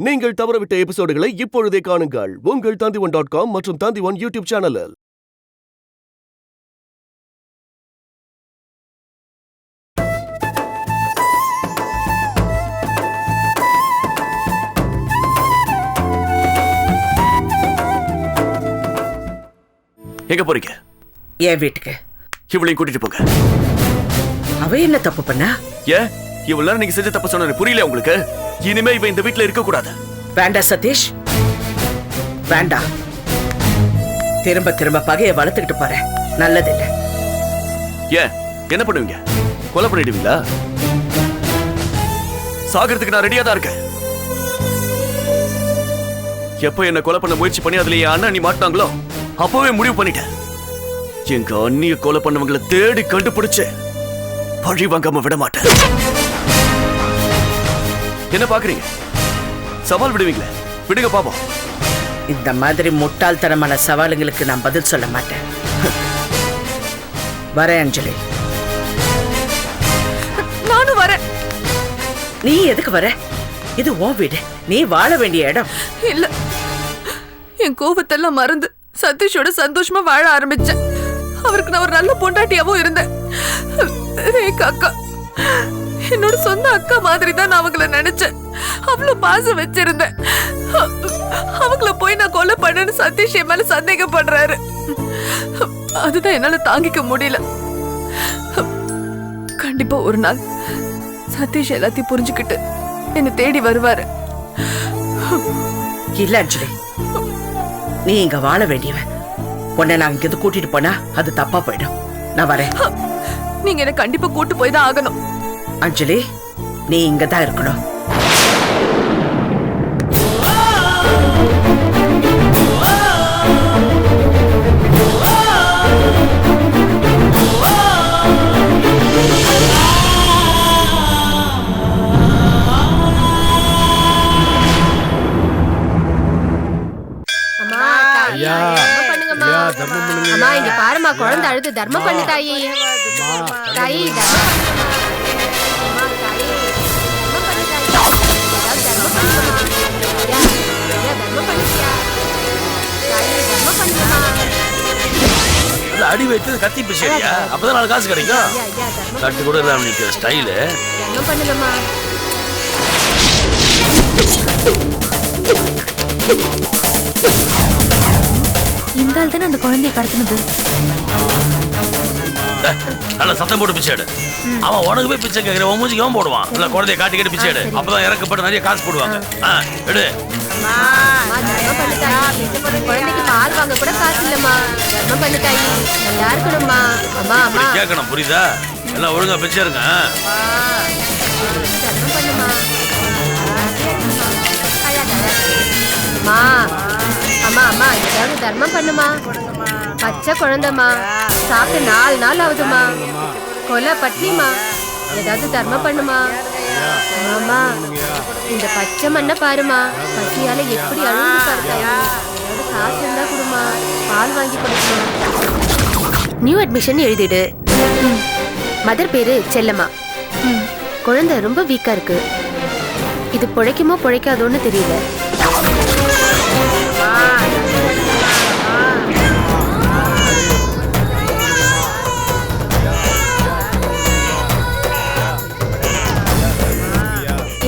நீங்கள் தவறவிட்ட எபிசோடுகளை இப்பொழுதே காணுங்கள் உங்கள் Tandivan.com மற்றும் Tandivan யூடியூப் சேனலில். எங்க போறீங்க? என் வீட்டுக்கு. இவளையும் கூட்டிட்டு போங்க. அவ என்ன தப்பு பண்ணா? ஏன் இவ்வளவு நீங்க செஞ்ச தப்பு சொன்னது புரியல உங்களுக்கு? இனிமே இவ இந்த வீட்டுல இருக்க கூடாது. வேண்டாம் சதீஷ், வேண்டாம். திரும்ப திரும்ப பகையை வளர்த்துக்கிட்டு போற நல்லது இல்ல. ஏன் என்ன பண்ணுவீங்க? கொலை பண்ணிடுவீங்களா? சாகிறதுக்கு நான் ரெடியா தான் இருக்கேன். எப்ப என்ன கொலை பண்ண முயற்சி பண்ணி அதுல என் அண்ணா நீ மாட்டாங்களோ அப்பவே முடிவு பண்ணிட்டேன். எங்க அண்ணிய கொலை பண்ணவங்களை தேடி கண்டுபிடிச்சு பழி வாங்காம விட மாட்டேன். என்ன பாக்குறீங்க? சவால் விடுவீங்களே, விடுங்க பாப்போம். இந்த மாதிரி முட்டாள்தனமான சவாலுங்களுக்கு நான் பதில் சொல்ல மாட்டேன். வரேன் அஞ்சலி. நானும் வரேன். நீ எதுக்கு வர? இது உன் வீடு, நீ வாழ வேண்டிய இடம். இல்ல, என் கோபத்தெல்லாம் மறந்து சதீஷோட சந்தோஷமா வாழ ஆரம்பிச்சேன். அவருக்கு நான் ஒரு நல்ல பொண்டாட்டியாவும் இருந்தேன். ரேகா அக்கா என்னோட சொந்த அக்கா மாதிரி தான் நான் அவங்கள நினைச்சேன். அவ்வளவு பாசம் வச்சிருந்தேன். அவங்கள போய் நான் கொலை பண்ணேன்னு சதீஷ் என் மேல சந்தேகப்படுறாரு. அதுதான் என்னால தாங்கிக்க முடியல. கண்டிப்பா ஒரு நாள் சதீஷ் எல்லாத்தையும் புரிஞ்சுக்கிட்டு என்ன தேடி வருவாரு. இல்ல அஞ்சலி, நீ இங்க வாழ வேண்டியவன். உன்னை நான் இங்க கூட்டிட்டு போனா அது தப்பா போயிடும். நான் வரேன். நீங்க என்ன கண்டிப்பா கூட்டு போய் தான் ஆகணும். அஞ்சலி, நீ இங்கதான் இருக்கணும். அம்மா இங்க பாருமா, குழந்தை அழுது தர்மம் பண்ணு தாயி. தாயி அடி வைத்து கத்தி பிச்சையா? அப்பதான் 4 காசு கிடைக்கும். தட்டு கூட இல்லாம நிக்கிற ஸ்டைலு. தர்மம் பண்ணுங்கம்மா. இந்த ஆள் தானே அந்த குழந்தைய கடத்தினது. நல்ல சத்தம் போட்டு பிச்சை எடு. அவன் உனக்கு போய் பிச்சை கேட்கிற உன் மூஞ்சிக்கு அவன் போடுவான். இல்ல குழந்தைய காட்டி கேட்டு பிச்சை எடு. அப்பதான் இறக்கப்பட்டு நிறைய காசு போடுவாங்க. எடு. குழந்தைக்கு பால் வாங்க கூட காசு இல்லம்மா. தர்மம் பண்ணு தாயி, நல்லா இருக்கணும்மா. அம்மா அம்மா கேட்கணும், புரியுதா? எல்லாம் ஒழுங்கா பிச்சை இருங்க. தர்மம் பண்ணுமா. அம்மா அம்மா அம்மா ஏதாவது தர்மம் பண்ணுமா. பச்சை குழந்தைமா, சாப்பிட்டு 4 நாள் ஆகுதுமா. கொலை பட்னிமா, ஏதாவது தர்மம் பண்ணுமா. ஆமா, இந்த பச்சை மண்ணை பாருமா, பசியால எப்படி அழுது பார்த்தா. ஏதாவது காசு இருந்தா கொடுமா, பால் வாங்கி கொடுக்கணும். New admission எழுதிடு. மதர் பேரு செல்லம்மா. குழந்தை ரொம்ப வீக்கா இருக்கு. இது பிழைக்குமோ பிழைக்காதோன்னு தெரியல.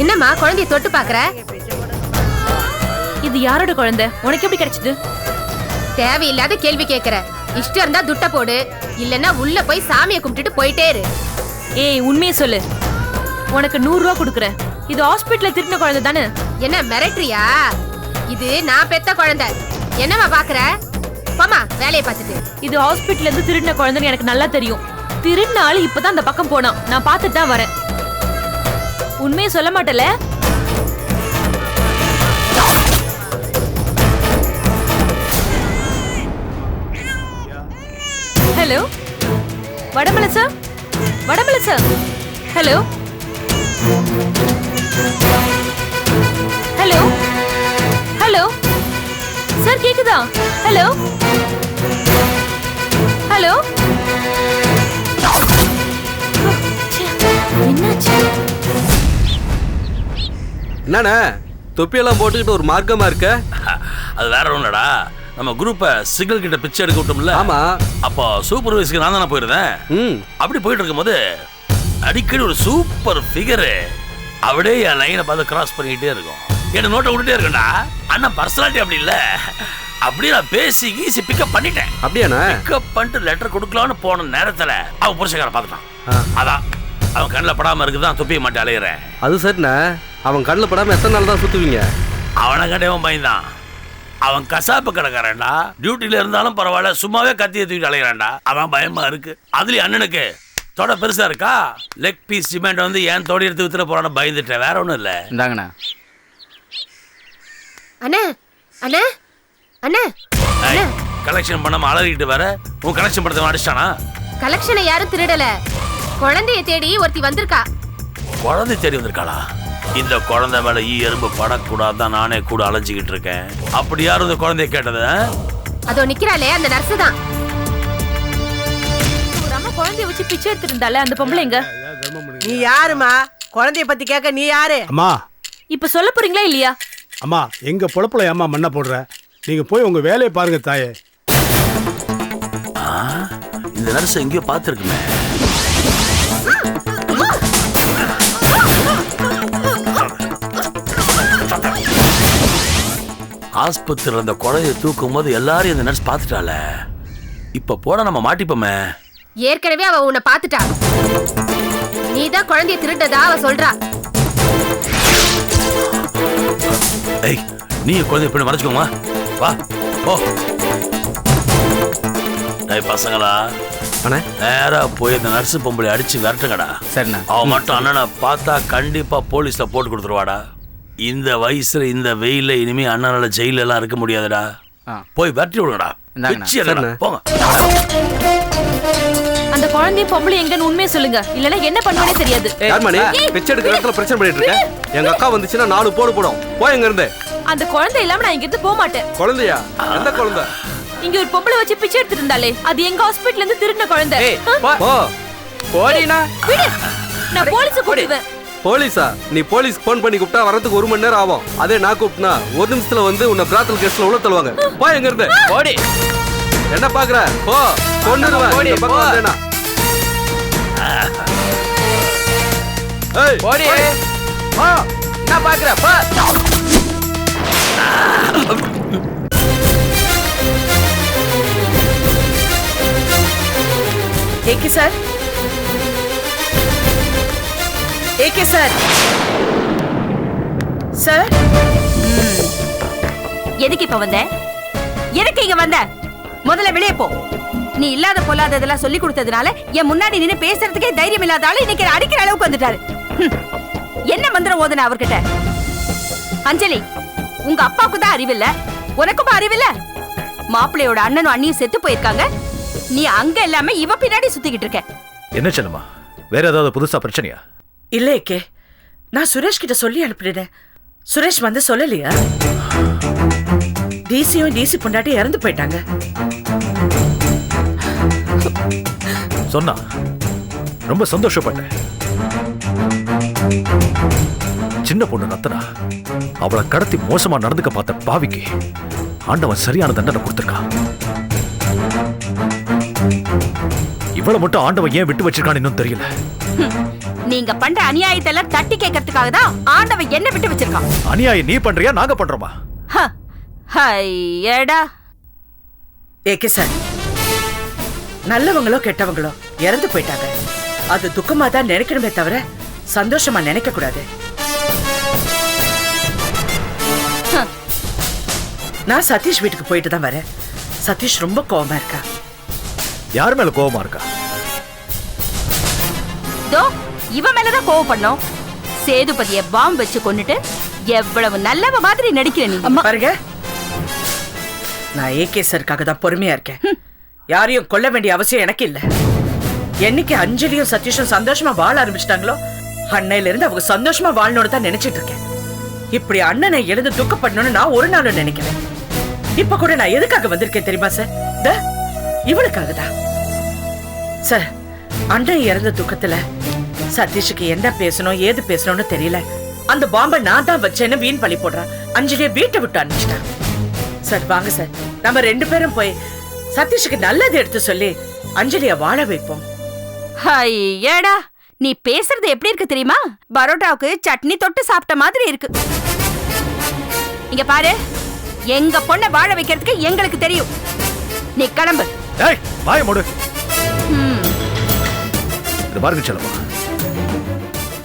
என்னம்மா குழந்தைய தொட்டு பாக்குற? இது யாரோட குழந்தை? உனக்கு எப்படி கிடைச்சது? தேவையில்லாத கேள்வி கேக்குற. இஷ்டம் இருந்தா துட்ட போடு, இல்லன்னா உள்ள போய் சாமியை கும்பிட்டுட்டு போயிட்டே இரு. ஏய், உண்மையை சொல்லு. உனக்கு 100 ரூபா கொடுக்குறேன். இது ஹாஸ்பிட்டல்ல திருடின குழந்தை தானே? என்ன மிரட்டுறியா? இது நான் பெத்த குழந்தை. என்னம்மா பாக்குற? போமா வேலையை பார்த்துட்டு. இது ஹாஸ்பிட்டல்ல இருந்து திருடின குழந்தைன்னு எனக்கு நல்லா தெரியும். திருடின ஆளு இப்பதான் அந்த பக்கம் போனான். நான் பார்த்துட்டு தான் வரேன். உண்மையை சொல்ல மாட்டல? Hello Vadamalai sir, Vadamalai sir. Hello hello hello sir, கேக்குதா? Hello hello. என்னாச்சு? என்னண்ணே தொப்பியெல்லாம் போட்டுக்கிட்டு ஒரு மார்க்கமா இருக்க. அது வேற ஒன்றும் இல்லடா, நம்ம குரூப்பை சிங்கிள் கிட்ட பிச்சை எடுக்க விட்டோம்ல. ஆமா. அப்போ சூப்பர்வைஸ்க்கு நான் தானே போயிருந்தேன். அப்படி போயிட்டு இருக்கும்போது அடிக்கடி ஒரு சூப்பர் ஃபிகரு அப்படியே என் லைனை பார்த்து கிராஸ் பண்ணிக்கிட்டே இருக்கும். என்ன நோட்டை விட்டுட்டே இருக்கேன்டா. அண்ணா பர்சனாலிட்டி அப்படி இல்லை, அப்படியே நான் பேசி ஈஸி பிக்கப் பண்ணிட்டேன். அப்படியாண்ணா? பிக்கப் பண்ணிட்டு லெட்டர் கொடுக்கலான்னு போன நேரத்தில் அவன் புருஷக்கார பார்த்துட்டான். அதான் அவன் கண்ணில் படாமல் இருக்குதான் தொப்பிய மாட்டேன் அலையிறேன். அது சரிண்ணா. அவன் கண்ணில் படாமல் எத்தனை நாள் தான் சுற்றுவீங்க? அவனை கண்டவன் பயந்தான். அவன் கசாப்பு கடைக்காரன்டா. டியூட்டில இருந்தாலும் பரவாயில்ல, சும்மாவே கத்தியை தூக்கிட்டு அலையிறான்டா. அவன் பயமா இருக்கு. அதுலயும் அண்ணனுக்கு தொட பெருசா இருக்கா, லெக் பீஸ் சிமெண்ட் வந்து ஏன் தோடி எடுத்து வித்துற போறான்னு பயந்துட்டேன். வேற ஒண்ணும் இல்ல. இந்தாங்கண்ணா. அண்ணே அண்ணே அண்ணே கலெக்ஷன் பண்ணாம அலறிக்கிட்டு வர. உன் கலெக்ஷன் படத்தை அடிச்சானா? கலெக்ஷனை யாரும் திருடல. குழந்தைய தேடி ஒருத்தி வந்திருக்கா. குழந்தை தேடி வந்திருக்காளா? இந்த குழந்தை மேல எறும்பு படக்கூடாதான் நானே கூட அலைஞ்சிக்கிட்டு இருக்கேன். அப்படி யாரும் இந்த குழந்தைய கேட்டது? அதோ நிக்கிறாளே அந்த நர்ஸ் தான். நம்ம குழந்தைய வச்சு பிச்சை எடுத்துட்டு இருந்தால அந்த பொம்பளை எங்க? நீ யாருமா? குழந்தைய பத்தி கேட்க நீ யாரு? அம்மா, இப்ப சொல்ல போறீங்களா இல்லையா? அம்மா, எங்க பொழப்புல அம்மா மண்ணை போடுற? நீங்க போய் உங்க வேலையை பாருங்க தாயே. இந்த நர்ஸ் எங்கேயோ பார்த்துருக்குமே. ஆஸ்பத்திரியில் அந்த குழந்தைய தூக்கும் போது எல்லாரும் இந்த நர்ஸ் பார்த்துட்டால. இப்ப போட நம்ம மாட்டிப்போமே. ஏற்கனவே அவ உன்னை பார்த்துட்டா. நீதான் குழந்தைய திருட்டதா அவ சொல்றா. ஏய், நீ குழந்தைய போய் மறைச்சுக்கோமா. வா போ. டேய் பசங்களா, நேரா போய் இந்த நர்ஸ் பொம்பளை அடிச்சு விரட்டுங்கடா. சரிண்ணா. அவன் மட்டும் அண்ணனை பார்த்தா கண்டிப்பா போலீஸ்ல போட்டு கொடுத்துருவாடா. இந்த வயசுல இந்த வெயில இனிமே அண்ணனால ஜெயில எல்லாம் இருக்க முடியாதுடா. போய் விரட்டி விடுங்கடா. போங்க. அந்த குழந்தைய பொம்பளை எங்கன்னு உண்மையை சொல்லுங்க, இல்லனா என்ன பண்ணுவனே தெரியாது. பிச்சை எடுக்கிற இடத்துல பிரச்சனை பண்ணிட்டு இருக்க. எங்க அக்கா வந்துச்சுன்னா 4 போடு போடும். போய் எங்க இருந்து. அந்த குழந்தை இல்லாம நான் இங்க இருந்து போக மாட்டேன். குழந்தையா? எந்த குழந்தை? இங்க ஒரு பொம்பளை வச்சு பிச்சை எடுத்துட்டு இருந்தாலே, அது எங்க ஹாஸ்பிடல்ல இருந்து திருடின குழந்தை. போ போடினா. நான் போலீஸ் கூப்பிடுவேன். போலீஸா? நீ போலீஸ்க்கு போன் பண்ணி கூப்பிட்டா வரதுக்கு 1 மணி நேரம் ஆகும். அதே நான் கூப்பிட்டா 1 நிமிஷத்துல வந்து உன்னை பிராத்தல் கேஸ்ல உள்ள தள்ளுவாங்க. போ எங்க இருந்து. போடி. என்ன பாக்குற? போ. கொன்னுடுவேன். இந்த பக்கம் வந்தேனா. ஏய் போடி. போ. என்ன பாக்குற? போ. AK sir, AK sir, sir. எதுக்கு இப்ப வந்த? எதுக்கு இங்க வந்த? முதல்ல வெளியே போ. நீ இல்லாத பொல்லாததெல்லாம் சொல்லி கொடுத்ததுனால என் முன்னாடி நின்னு பேசுறதுக்கே தைரியம் இல்லாத ஆளு இன்னைக்கு அடிக்கிற அளவுக்கு வந்துட்டாரு. என்ன மந்திரம் ஓதுன அவர்கிட்ட? அஞ்சலி, உங்க அப்பாவுக்கு தான் அறிவில்ல, உனக்கும் அறிவில்ல. மாப்பிள்ளையோட அண்ணனும் அண்ணியும் செத்து போயிருக்காங்க. நீ அங்க எல்லாமே இவ பின்னாடி சுத்திக்கிட்டு இருக்க. என்ன சொன்னமா? வேற ஏதாவது புதுசா பிரச்சனையா? இல்ல ஏகே, நான் சுரேஷ் கிட்ட சொல்லி அனுப்பிடுறேன். சுரேஷ் வந்து சொல்லலையா? டிசியும் டிசி பொண்டாட்டி இறந்து போயிட்டாங்க. சொன்னா ரொம்ப சந்தோஷப்பட்டேன். சின்ன பொண்ணு ரத்தனா அவளை கடத்தி மோசமா நடந்துக்க பார்த்த பாவிக்கு ஆண்டவன் சரியான தண்டனை கொடுத்திருக்கான். இவ்வளவு மட்டும் ஆண்டவன் ஏன் விட்டு வச்சிருக்கான்னு இன்னும் தெரியல. நீங்க பண்ற அநியாயத்தை எல்லாம் தட்டி கேட்கறதுக்காக தான் ஆண்டவன் என்ன விட்டு வச்சிருக்கான். அநியாயம் நீ பண்றியா நாங்க பண்றோமா? ஐயடா. ஏகே சார், நல்லவங்களோ கெட்டவங்களோ இறந்து போயிட்டாங்க. அது துக்கமா தான் நினைக்கணுமே தவிர சந்தோஷமா நினைக்க கூடாது. நான் சதீஷ் வீட்டுக்கு போயிட்டு தான் வரேன். சதீஷ் ரொம்ப கோவமா இருக்கா. யார் மேல கோவமா இருக்கா? தோ இவ மேலதான் கோவப்படணும். சேதுபதியை பாம்பு வச்சு கொண்டுட்டு எவ்வளவு நல்லவ மாதிரி நடிக்கிற நீ. பாருங்க, நான் ஏகே சருக்காக தான் பொறுமையா இருக்கேன். யாரையும் கொல்ல வேண்டிய அவசியம் எனக்கு இல்ல. என்னைக்கு அஞ்சலியும் சதீஷும் சந்தோஷமா வாழ ஆரம்பிச்சிட்டாங்களோ அன்னையில இருந்து அவங்க சந்தோஷமா வாழணும்னு தான் நினைச்சிட்டு இருக்கேன். இப்படி அண்ணனை எழுந்து துக்கப்படணும்னு நான் ஒரு நாளும் நினைக்கிறேன். இப்ப கூட நான் எதுக்காக வந்திருக்கேன் தெரியுமா சார்? இவளுக்காக தான் சார். அண்ணன் இறந்த துக்கத்துல சதீஷுக்கு என்ன பேசணும் ஏது பேசணும்னு தெரியல. அந்த பாம்பை நான் தான் வச்சேன்னு வீண் பழி போடுறான். அஞ்சலியை வீட்டை விட்டு அனுப்பிச்சிட்டான். சார் வாங்க சார், நம்ம 2 பேரும் போய் சதீஷுக்கு நல்லது எடுத்து சொல்லி அஞ்சலிய வாழ வைப்போம். ஐயடா, நீ பேசுறது எப்படி இருக்கு தெரியுமா? பரோட்டாவுக்கு சட்னி தொட்டு சாப்பிட்ட மாதிரி இருக்கு. இங்க பாரு, எங்க பொண்ணை வாழ வைக்கிறதுக்கு எங்களுக்கு தெரியும். நீ கிளம்பு. ஏய், வாய மூடு. இது பாருங்க செல்லம்மா,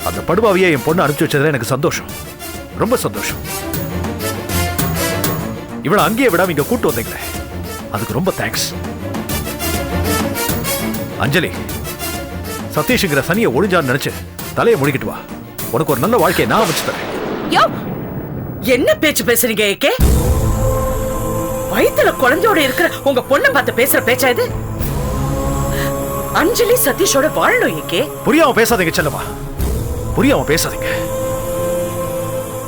அந்த படுபாவியை என் பொண்ணு அனுப்பிச்சு வச்சதுல எனக்கு சந்தோஷம், ரொம்ப சந்தோஷம். இவளை அங்கேயே விடாம இங்க கூட்டு வந்தீங்களே, அதுக்கு ரொம்ப தேங்க்ஸ். அஞ்சலி, சதீஷ்ங்கிற சனியை ஒழிஞ்சான்னு நினைச்சு தலையை முடிக்கிட்டு வா. உனக்கு ஒரு நல்ல வாழ்க்கையை நான் அமைச்சு தரேன். யோ, என்ன பேச்சு பேசுறீங்க ஏகே? வயித்துல குழந்தையோட இருக்கிற உங்க பொண்ணை பார்த்து பேசுற பேச்சா இது? அஞ்சலி சதீஷோட வாழணும் ஏகே. புரியாம பேசாதீங்க செல்லம்மா, புரியாம பேசாதீங்க.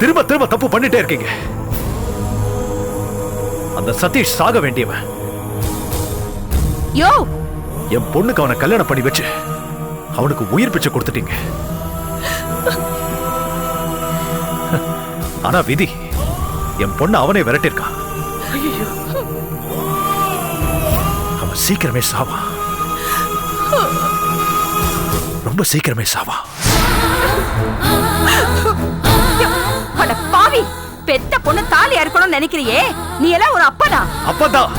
திரும்ப திரும்ப தப்பு பண்ணிட்டே இருக்கீங்க. அந்த சதீஷ் சாக வேண்டியவன். யோ, என் பொண்ணுக்கு அவனை கல்யாணம் பண்ணி வச்சு அவனுக்கு உயிர் பிச்சை கொடுத்துட்டீங்க. ஆனா விதி என் பொண்ணு அவனை விரட்டிருக்கான். அவன் சீக்கிரமே சாவா, ரொம்ப சீக்கிரமே சாவா. அட பாவி, பெத்த பொண்ணு தாலி அறுக்கணும்னு நினைக்கிறியே, நீ எல்லாம் ஒரு அப்பனா? அப்பதான்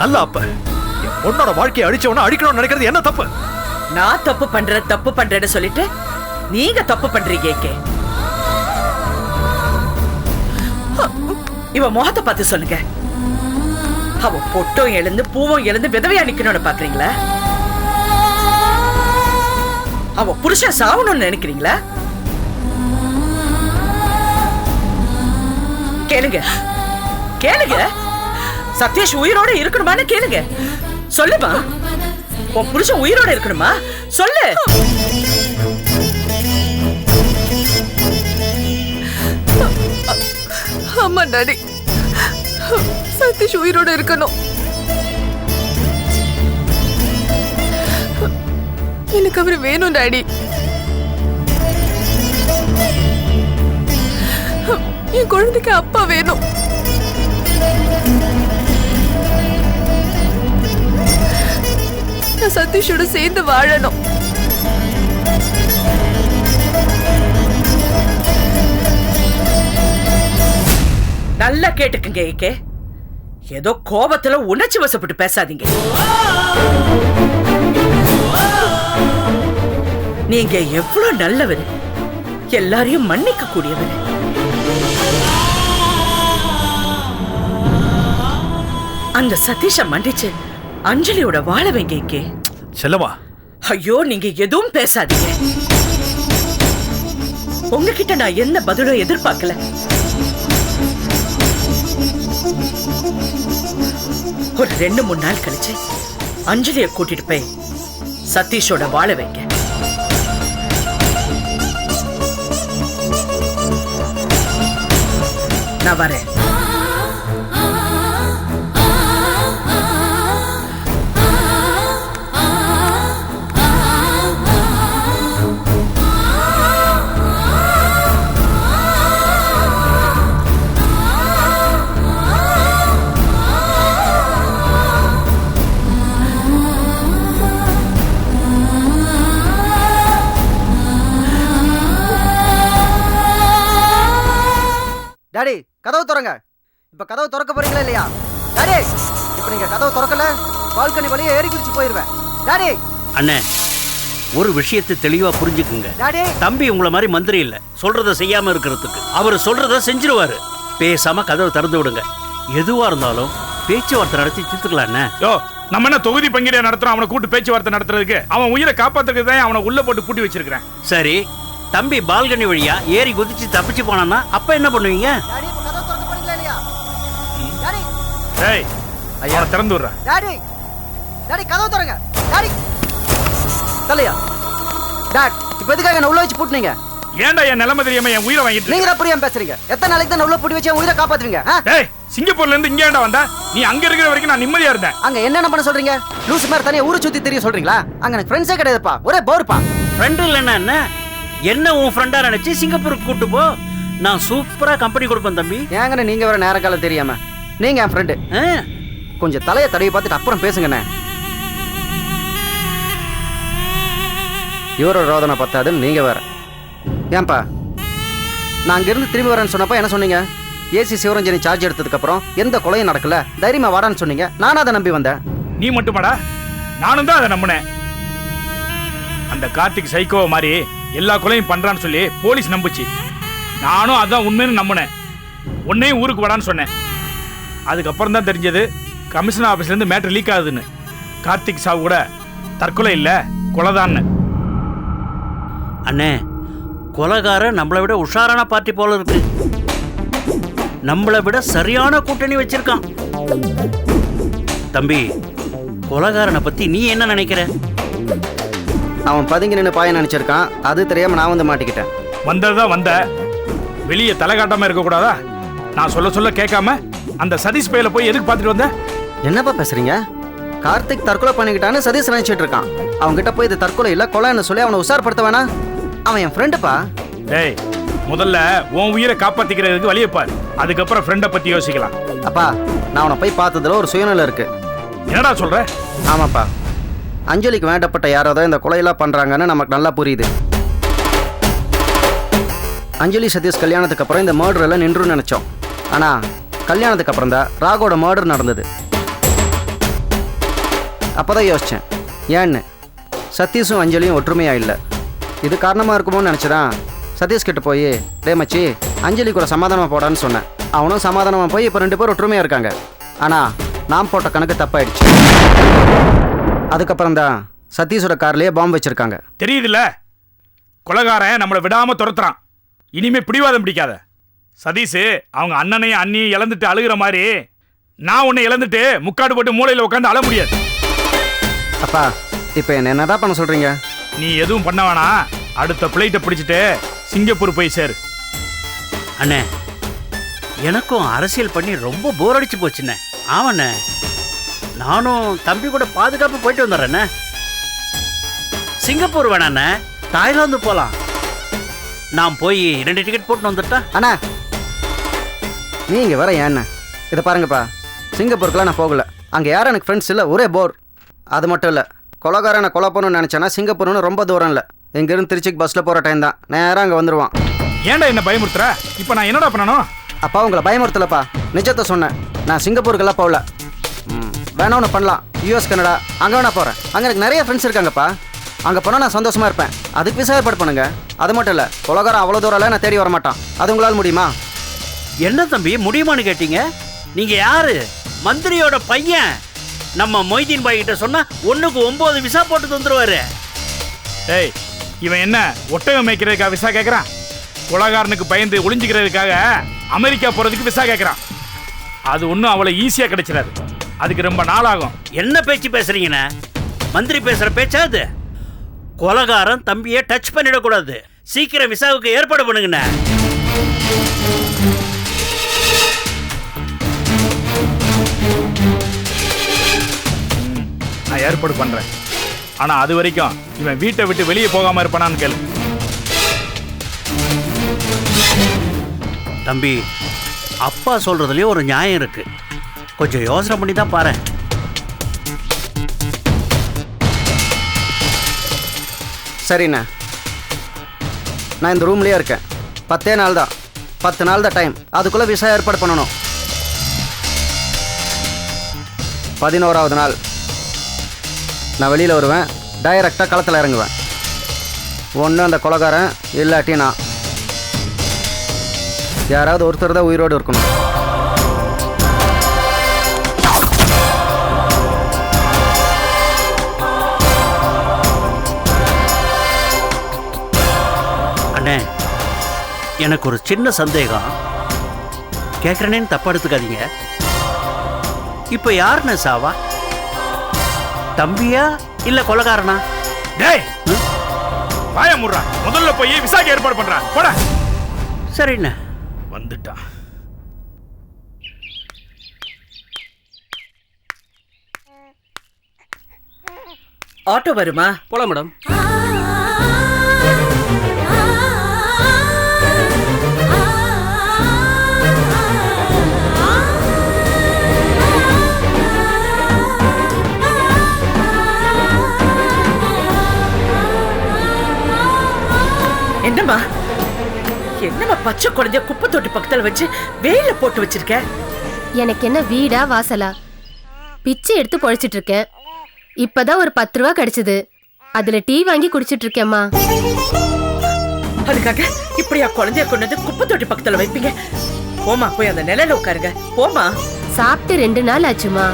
நல்ல அப்ப. என் பொண்ணோட வாழ்க்கையை அடிச்சவன அடிக்கணும்னு நினைக்கிறது என்ன தப்பு? நான் தப்பு பண்றேன்னு சொல்லிட்டு நீங்க தப்பு பண்றீங்க ஏகே. இவ முகத்தை பார்த்து சொல்லுங்க. அவ பொட்டும் எழுந்து பூவும் எழுந்து விதவையா நிக்கணும்னு பாக்குறீங்களா? அவ புருஷன் சாவணும்னு நினைக்கிறீங்களா? கேளுங்க கேளுங்க, சதீஷ் உயிரோட இருக்கணுமான்னு கேளுங்க. சொல்லுமா, உன் புருஷன் உயிரோட இருக்கணுமா? சொல்லு. ஆமா டாடி, சதீஷ் உயிரோட இருக்கணும். எனக்கு அவரு வேணும் டாடி. என் குழந்தைக்கு அப்பா வேணும். நான் சதீஷோட சேர்ந்து வாழணும். நல்லா கேட்டுக்குங்க ஏகே. ஏதோ கோபத்துல உணர்ச்சி வசப்பட்டு பேசாதீங்க. நீங்க எவ்வளவு நல்லவர், எல்லாரையும் மன்னிக்க கூடியவர். அந்த சதீஷ மன்னிச்சு அஞ்சலியோட வாழ வைங்க ஏகே. செல்லம்மா, ஐயோ, நீங்க எதுவும் பேசாதீங்க. உங்ககிட்ட நான் என்ன பதிலும் எதிர்பார்க்கல. ஒரு 2-3 நாள் கழிச்சு அஞ்சலிய கூட்டிட்டு போய் சதீஷோட வாழ வைங்க. நான் வரேன். டாடி, கதவு திறங்க. இப்ப கதவு திறக்க போறீங்களா இல்லையா? டாடி, இப்ப நீங்க கதவு திறக்கல, பால்கனி வழியே ஏறி குதிச்சு போயிருவேன். டாடி. அண்ணே, ஒரு விஷயத்தை தெளிவா புரிஞ்சுக்குங்க. டாடி, தம்பி உங்களை மாதிரி மந்திரி இல்ல, சொல்றத செய்யாம இருக்கிறதுக்கு. அவர் சொல்றத செஞ்சிருவாரு. பேசாம கதவை திறந்து விடுங்க. எதுவா இருந்தாலும் பேச்சுவார்த்தை நடத்தி தீர்த்துக்கலாம். யோ, நம்ம என்ன தொகுதி பங்கீடு நடத்துறோம் அவனை கூட்டு பேச்சுவார்த்தை நடத்துறதுக்கு? அவன் உயிரை காப்பாத்துறதுக்கு தான் அவனை உள்ள போட்டு பூட்டி வச்சிருக்கிறேன். சரி, தம்பி பால்கனி வழியா ஏறி குதிச்சு தப்பிச்சு போனான்னா அப்ப என்ன பண்ணுவீங்க? டாடி, இப்ப கதவு திறக்க போறீங்களா இல்லையா? டாடி. டேய், ஐயா திறந்து விடுறா. டாடி. டாடி, கதவு திறங்க. டாடி. தலையா. டாட், இப்ப எதுக்காக என்ன உள்ள வச்சு பூட்டுனீங்க? ஏன்டா என் நிலைமை தெரியாம என் உயிரை வாங்கிட்டு நீங்க தான் புரியாம பேசுறீங்க. எத்தனை நாளைக்கு தான் உள்ள பூட்டி வச்சு என் உயிரை காப்பாத்துவீங்க? டேய், சிங்கப்பூர்ல இருந்து இங்க ஏன்டா வந்தா? நீ அங்க இருக்கிற வரைக்கும் நான் நிம்மதியா இருந்தேன். அங்க என்னென்ன பண்ண சொல்றீங்க? லூசு மாதிரி தனியா ஊரை சுத்தி தெரிய சொல்றீங்களா? அங்க எனக்கு ஃப்ரெண்ட்ஸே கிடையாதுப்பா, ஒரே போர்ப்பா. ஃப்ரெண்ட் இல்லைன்னா என்ன? என்ன உன் ஃப்ரெண்டா நினைச்சு சிங்கப்பூருக்கு கூட்டு போ. நான் சூப்பரா கம்பெனி கொடுப்பேன் தம்பி. ஏங்கண்ணே நீங்க வர நேர காலம் தெரியாம? நீங்க என் ஃப்ரெண்டு. கொஞ்சம் தலையை தடவி பார்த்துட்டு அப்புறம் பேசுங்கண்ணே. இவரோட ரோதனை பத்தாதுன்னு நீங்க வேற. ஏன்பா நான் அங்கிருந்து திரும்பி வரேன்னு சொன்னப்ப என்ன சொன்னீங்க? ஏசி சிவரஞ்சனி சார்ஜ் எடுத்ததுக்கு அப்புறம் எந்த கொலையும் நடக்கல, தைரியமா வாடான்னு சொன்னீங்க. நானும் அதை நம்பி வந்தேன். நீ மட்டுமாடா? நானும் தான் அதை நம்பினேன். அந்த கார்த்திக் சைக்கோ மாதிரி எல்லா கொலையும் பண்றான்னு சொல்லி போலீஸ் நம்புச்சு. நானும் அதான் உண்மைன்னு நம்பினேன். உன்னையும் ஊருக்கு வாடான்னு சொன்னேன். அதுக்கப்புறம் தான் தெரிஞ்சது கமிஷனர் ஆபீஸ்ல இருந்து மேட்டர் லீக் ஆகுதுன்னு. கார்த்திக் சாவு கூட தற்கொலை இல்ல, கொலைதான்னு. அண்ணே, கொலைகாரன் நம்மளை விட உஷாரான பார்ட்டி போல இருக்கு. நம்மளை விட சரியான கூட்டணி வச்சிருக்கான். தம்பி, கொலைகாரனை பத்தி நீ என்ன நினைக்கிற? அவன் பதுங்கி நின்று பாய நினைச்சிருக்கான். அது தெரியாம நான் வந்து மாட்டிக்கிட்டேன். வந்ததுதான் வந்த, வெளியே தலை காட்டாம இருக்க கூடாதா? நான் சொல்ல சொல்ல கேட்காம அந்த சதீஷ் பையில போய் எதுக்கு பார்த்துட்டு வந்த? என்னப்பா பேசுறீங்க? கார்த்திக் தற்கொலை பண்ணிக்கிட்டான்னு சதீஷ் நினைச்சிட்டு இருக்கான். அவங்க கிட்ட போய் இது தற்கொலை இல்ல கொலைன்னு சொல்லி அவனை உஷார்படுத்த வேணா? அவன் என் ஃப்ரெண்டுப்பா. டேய், முதல்ல உன் உயிரை காப்பாத்திக்கிறதுக்கு வழியை பாரு, அதுக்கப்புறம் ஃப்ரெண்டை பத்தி யோசிக்கலாம். அப்பா, நான் அவனை போய் பார்த்ததுல ஒரு சுயநலம் இருக்கு. என்னடா சொல்ற? ஆமாப்பா, அஞ்சலிக்கு வேண்டப்பட்ட யாரோ தான் இந்த கொலையெல்லாம் பண்றாங்கன்னு நமக்கு நல்லா புரியுது. அஞ்சலி சதீஷ் கல்யாணத்துக்கு அப்புறம் இந்த மர்டர் எல்லாம் நின்றுன்னு நினைச்சோம். ஆனா கல்யாணத்துக்கு அப்புறம் தான் ராகோட மர்டர் நடந்தது. அப்பதான் யோசிச்சேன், ஏன்னு சதீஷும் அஞ்சலியும் ஒற்றுமையா இல்லை. இது காரணமா இருக்குமோன்னு நினைச்சதான் சதீஷ் கிட்ட போய், டே மச்சி, அஞ்சலி கூட சமாதானமா போடான்னு சொன்னேன். அவனும் சமாதானமா போய் இப்போ 2 பேரும் ஒற்றுமையா இருக்காங்க. ஆனா நான் போட்ட கணக்கு தப்பாயிடுச்சு. அதுக்கப்புறம் தான் சதீஷோட கார்லயே பாம்பு வச்சிருக்காங்க. தெரியுதுல்ல, கொலைகாரன் நம்மளை விடாம துரத்துறான். இனிமே பிடிவாதம் பிடிக்காத. சதீஷ் அவங்க அண்ணனையும் அண்ணியும் இழந்துட்டு அழுகிற மாதிரி நான் உன்னை இழந்துட்டு முக்காடு போட்டு மூளையில உட்காந்து அழ முடியாது. அப்பா, இப்போ என்னதான் பண்ண சொல்றீங்க? நீ எதுவும் பண்ண வேணாம். அடுத்த பிளைட்டை பிடிச்சிட்டு சிங்கப்பூர் போய் சேரு. அண்ணே, எனக்கும் அரசியல் பண்ணி ரொம்ப போர் அடிச்சு போச்சுண்ணே. ஆமாண்ணே, நானும் தம்பி கூட பாதுகாப்பு போயிட்டு வந்துடுறேண்ணே. சிங்கப்பூர் வேணாண்ணே, தாய்லாந்து போலாம். நான் போய் 2 டிக்கெட் போட்டு வந்துட்டா. அண்ணா, நீங்க வேற ஏண்ணா? இதை பாருங்கப்பா, சிங்கப்பூருக்குலாம் நான் போகல. அங்கே யாரும் எனக்கு ஃப்ரெண்ட்ஸ் இல்லை, ஒரே போர். அது மட்டும் இல்லை, கொலைகாரனை கொலை பண்ணணும்னு நினச்சேன்னா சிங்கப்பூர்னு ரொம்ப தூரம் இல்லை. இங்கேருந்து திருச்சிக்கு பஸ்ஸில் போகிற டைம் தான். நேராக அங்கே வந்துடுவான். ஏன்டா என்ன பயமுறுத்துற? இப்போ நான் என்னடா பண்ணணும்? அப்பா, உங்களை பயமுறுத்தலப்பா, நிஜத்தை சொன்னேன். நான் சிங்கப்பூருக்கெல்லாம் போகல. வேணா ஒன்று பண்ணலாம், யூஎஸ் கனடா அங்கே வேணா போகிறேன். அங்கே எனக்கு நிறைய ஃப்ரெண்ட்ஸ் இருக்காங்கப்பா. அங்கே போனால் நான் சந்தோஷமாக இருப்பேன். அதுக்கு விசா ஏற்பாடு பண்ணுங்க. அது மட்டும் இல்லை, கொலைகாரன் அவ்வளோ தூரம் நான் தேடி வர மாட்டான். அது உங்களால் முடியுமா? என்ன தம்பி முடியுமான்னு கேட்டீங்க? நீங்க யாரு? மந்திரியோட பையன். நம்ம மொய்தீன் பாய் கிட்ட சொன்னா 1க்கு 9 விசா போட்டு தந்துருவாரு. ஏய், இவன் என்ன ஒட்டகம் மேய்க்கிறதுக்காக விசா கேட்கறான்? கொலைகாரனுக்கு பயந்து ஒளிஞ்சுக்கிறதுக்காக அமெரிக்கா போறதுக்கு விசா கேட்கறான். அது ஒன்றும் அவ்வளோ ஈஸியாக கிடைச்சிடாது. அதுக்கு ரொம்ப நாள் ஆகும். என்ன பேச்சு பேசுறீங்கண்ணே? மந்திரி பேசுற பேச்சா அது? கொலைகாரன் தம்பியை டச் பண்ணிடக்கூடாது. சீக்கிரம் விசாவுக்கு ஏற்பாடு பண்ணுங்கண்ணே. நான் ஏற்பாடு பண்றேன். ஆனா அது வரைக்கும் இவன் வீட்டை விட்டு வெளியே போகாம இருப்பானான்னு கேளு. தம்பி, அப்பா சொல்றதுலயே ஒரு நியாயம் இருக்கு. கொஞ்சம் யோசனை பண்ணி தான் பாரு. சரிண்ணா, நான் இந்த ரூம்லேயே இருக்கேன். 10 நாள் தான், 10 நாள் தான் டைம். அதுக்குள்ளே விசா ஏற்பாடு பண்ணணும். 11வது நாள் நான் வெளியில் வருவேன். டைரக்டாக களத்தில் இறங்குவேன். ஒன்று அந்த கொலைகாரன், இல்லாட்டி நான். யாராவது ஒருத்தர் தான் உயிரோடு இருக்கணும். அண்ணே, எனக்கு ஒரு சின்ன சந்தேகம். கேட்குறேன்னு தப்பா எடுத்துக்காதீங்க. இப்போ யாருன்னு சாவா? தம்பியா இல்ல கொலைகாரனா? டேய், வாய முடுறா. முதல்ல போய் விசாக்கு ஏற்பாடு பண்றான். போடா. சரிண்ணே. வந்துட்டான். ஆட்டோ வருமா? போலாம் மேடம். பச்சை குழந்தைய குப்பை தொட்டி பக்கத்துல வச்சு வெயில போட்டு வச்சிருக்க. எனக்கு என்ன வீடா வாசலா? பிச்சை எடுத்து பொழைச்சிட்டு இருக்கேன். இப்பதான் ஒரு 10 ரூபா கிடைச்சது. அதுல டீ வாங்கி குடிச்சிட்டு இருக்கேம்மா. அதுக்காக இப்படியா குழந்தைய கொண்டு வந்து குப்பை தொட்டி பக்கத்துல வைப்பீங்க? போமா, போய் அந்த நிலையில உட்காருங்க. போமா. சாப்பிட்டு 2 நாள் ஆச்சுமா.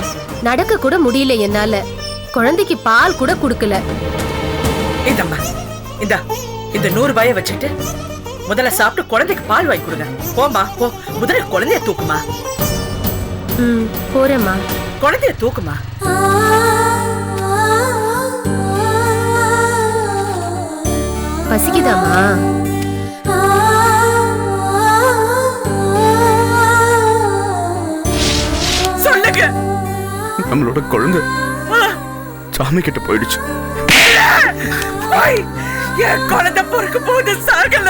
நடக்க கூட முடியல என்னால. குழந்தைக்கு பால் கூட குடுக்கல. இந்தம்மா, இந்த 100 ரூபாயை வச்சுட்டு முதல்ல சாப்பிட்டு குழந்தைக்கு பால் வாங்கி கொடுங்க. போமா, போ. முதல்ல குழந்தைய தூக்குமா. போறேம்மா. குழந்தைய தூக்குமா. பசிக்குதாமா? சொல்லுங்க. நம்மளோட குழந்தை சாமி கிட்ட போயிடுச்சு. என் குழந்தை பொறுக்க போது சாகல.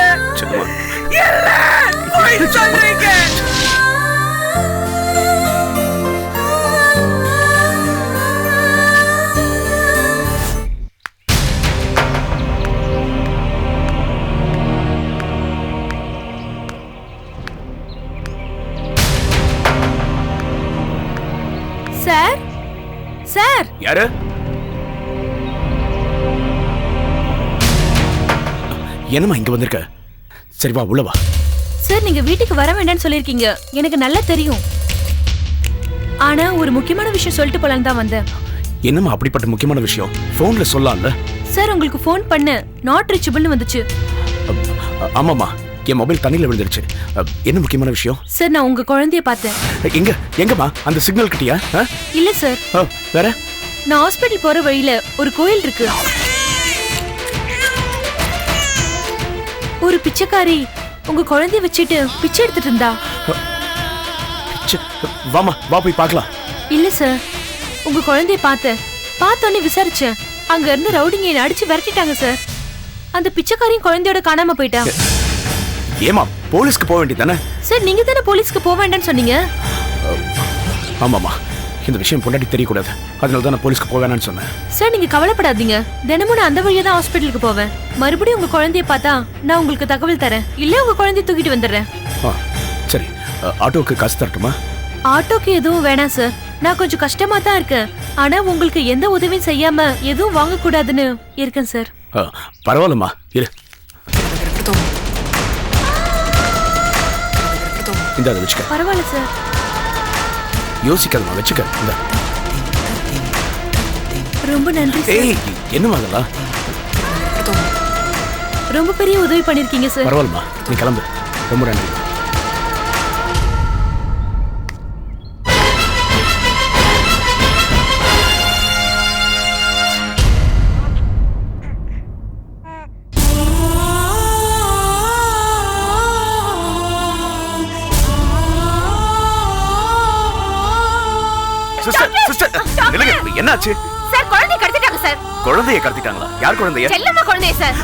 இல்ல, போய் சொல்றீங்க. Sir, sir. யாரு? என்னம்மா இங்க வந்திருக்க? சரி வா, உள்ள வா. சார், நீங்க வீட்டுக்கு வர வேண்டாம்னு சொல்லிருக்கீங்க. எனக்கு நல்லா தெரியும். ஆனா ஒரு முக்கியமான விஷயம் சொல்லிட்டு போலான்னு தான் வந்தேன். என்னம்மா அப்படிப்பட்ட முக்கியமான விஷயம்? போன்ல சொல்லலாம்ல? சார், உங்களுக்கு போன் பண்ண நாட் ரீச்சபிள்னு வந்துச்சு. ஆமாமா, என் மொபைல் தண்ணியில விழுந்துருச்சு. என்ன முக்கியமான விஷயம்? சார், நான் உங்க குழந்தைய பார்த்தேன். எங்கம்மா? அந்த சிக்னல் கிட்டியா? இல்ல சார். வேற? நான் ஹாஸ்பிடல் போற வழியில ஒரு கோயில் இருக்கு. ஒரு பிச்சைக்காரி உங்க குழந்தைய வச்சுட்டு பிச்சை எடுத்துட்டு இருந்தா. வாமா, வா போய் பார்க்கலாம். இல்ல சார், உங்க குழந்தைய பார்த்தோன்னே விசாரிச்சேன். அங்க இருந்து ரவுடிங்க என்ன அடிச்சு விரட்டிட்டாங்க சார். அந்த பிச்சைக்காரியும் குழந்தையோட காணாம போயிட்டா. ஏமா, போலீஸ்க்கு போக வேண்டியதானே? சார், நீங்க தானே போலீஸ்க்கு போக வேண்டாம்னு சொன்னீங்க. ஆமாமா, இந்த விஷயம் பொண்டாட்டி தெரியக்கூடாது. அதனால தான் நான் போலீஸ்க்கு போக வேணாம்னு சொன்னேன். சார், நீங்க கவலைப்படாதீங்க. தினமும் நான் அந்த வழியா தான் ஹாஸ்பிட்டலுக்கு போவேன். மறுபடியும் உங்க குழந்தைய பார்த்தா நான் உங்களுக்கு தகவல் தரேன். இல்ல உங்க குழந்தைய தூக்கிட்டு வந்துடுறேன். சரி, ஆட்டோக்கு காசு தரட்டுமா? ஆட்டோக்கு எதுவும் வேணாம் சார். நான் கொஞ்சம் கஷ்டமா தான் இருக்கேன். ஆனா உங்களுக்கு எந்த உதவியும் செய்யாம எதுவும் வாங்க கூடாதுன்னு இருக்கேன் சார். பரவாயில்லம்மா, இரு. இந்த அதை வச்சுக்க. பரவாயில்ல சார். யோசிக்காதம்மா, வச்சுக்க. இந்த ரொம்ப நன்றி சார். என்னமா அதெல்லாம்? ரொம்ப பெரிய உதவி பண்ணிருக்கீங்க சார். பரவாயில்லம்மா, நீ கிளம்பு. ரொம்ப நன்றி. என்னாச்சு சார்? குழந்தைய கடத்திட்டாங்க சார். குழந்தைய கடத்திட்டாங்களா? யார் குழந்தைய? செல்லம்மா குழந்தைய சார்.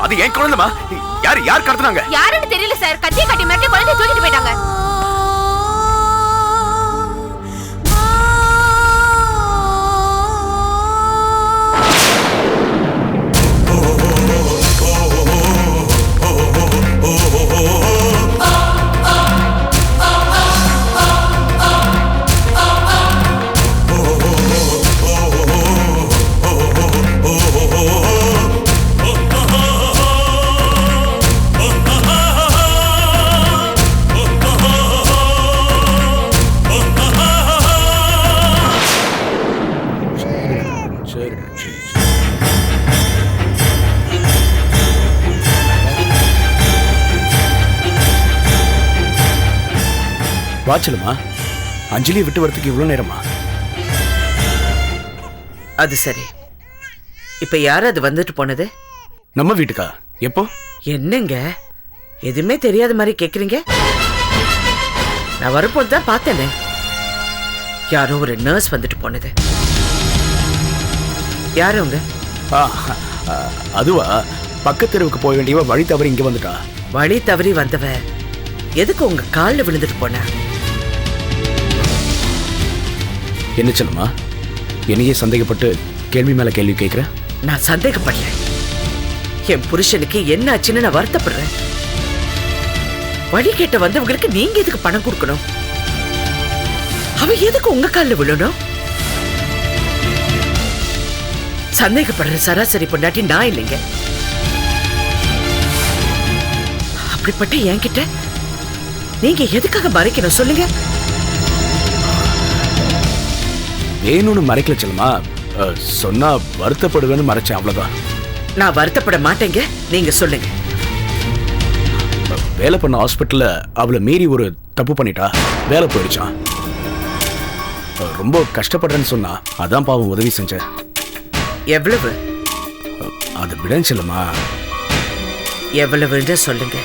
அது ஏன் குழந்தைமா? யார் கடத்துனாங்க? யாருன்னு தெரியல சார். கத்திய கட்டி மிரட்டி குழந்தைய தூக்கிட்டு போயிட்டாங்க. வாச்சலமா, அஞ்சலியை விட்டு வரதுக்கு இவ்வளவு நேரமா? அது சரி. இப்ப யார் அது வந்துட்டு போனது? நம்ம வீட்டுக்கா? எப்போ? என்னங்க எதுவுமே தெரியாத மாதிரி கேக்குறீங்க? நான் வரும்போது தான் பார்த்தேனே, யாரோ ஒரு நர்ஸ் வந்துட்டு போனது. யாரு அவங்க? அதுவா, பக்கத்து தெருவுக்கு போக வேண்டியவ வழி தவறி இங்க வந்துட்டா. வழி தவறி வந்தவ எதுக்கு உங்க காலில் விழுந்துட்டு போன? என்ன சொல்லுமா, என்னையே சந்தேகப்பட்டு கேள்வி மேல கேள்வி கேட்கிற? நான் சந்தேகப்படல. என் புருஷனுக்கு என்ன ஆச்சுன்னு நான் வருத்தப்படுறேன். வழி கேட்ட வந்தவங்களுக்கு நீங்க எதுக்கு பணம் கொடுக்கணும்? அவ எதுக்கு உங்க காலில் விழணும்? சந்தேகப்படுற சராசரி பொண்டாட்டி நான் இல்லைங்க. அப்படிப்பட்ட என்கிட்ட நீங்க எதுக்காக மறைக்கணும் சொல்லுங்க? வேணும்னு மறைக்கல செல்லமா, சொன்னா வருத்தப்படுவேன்னு மறைச்சேன், அவ்வளவுதான். நான் வருத்தப்பட மாட்டேங்க, நீங்க சொல்லுங்க. வேலை பண்ண ஹாஸ்பிட்டல்ல அவளை மீறி ஒரு தப்பு பண்ணிட்டா, வேலை போயிடுச்சான். ரொம்ப கஷ்டப்படுறேன்னு சொன்னா, அதான் பாவம் உதவி செஞ்சேன். எவ்வளவு? அதை விட செல்லமா. எவ்வளவுன்னு சொல்லுங்க.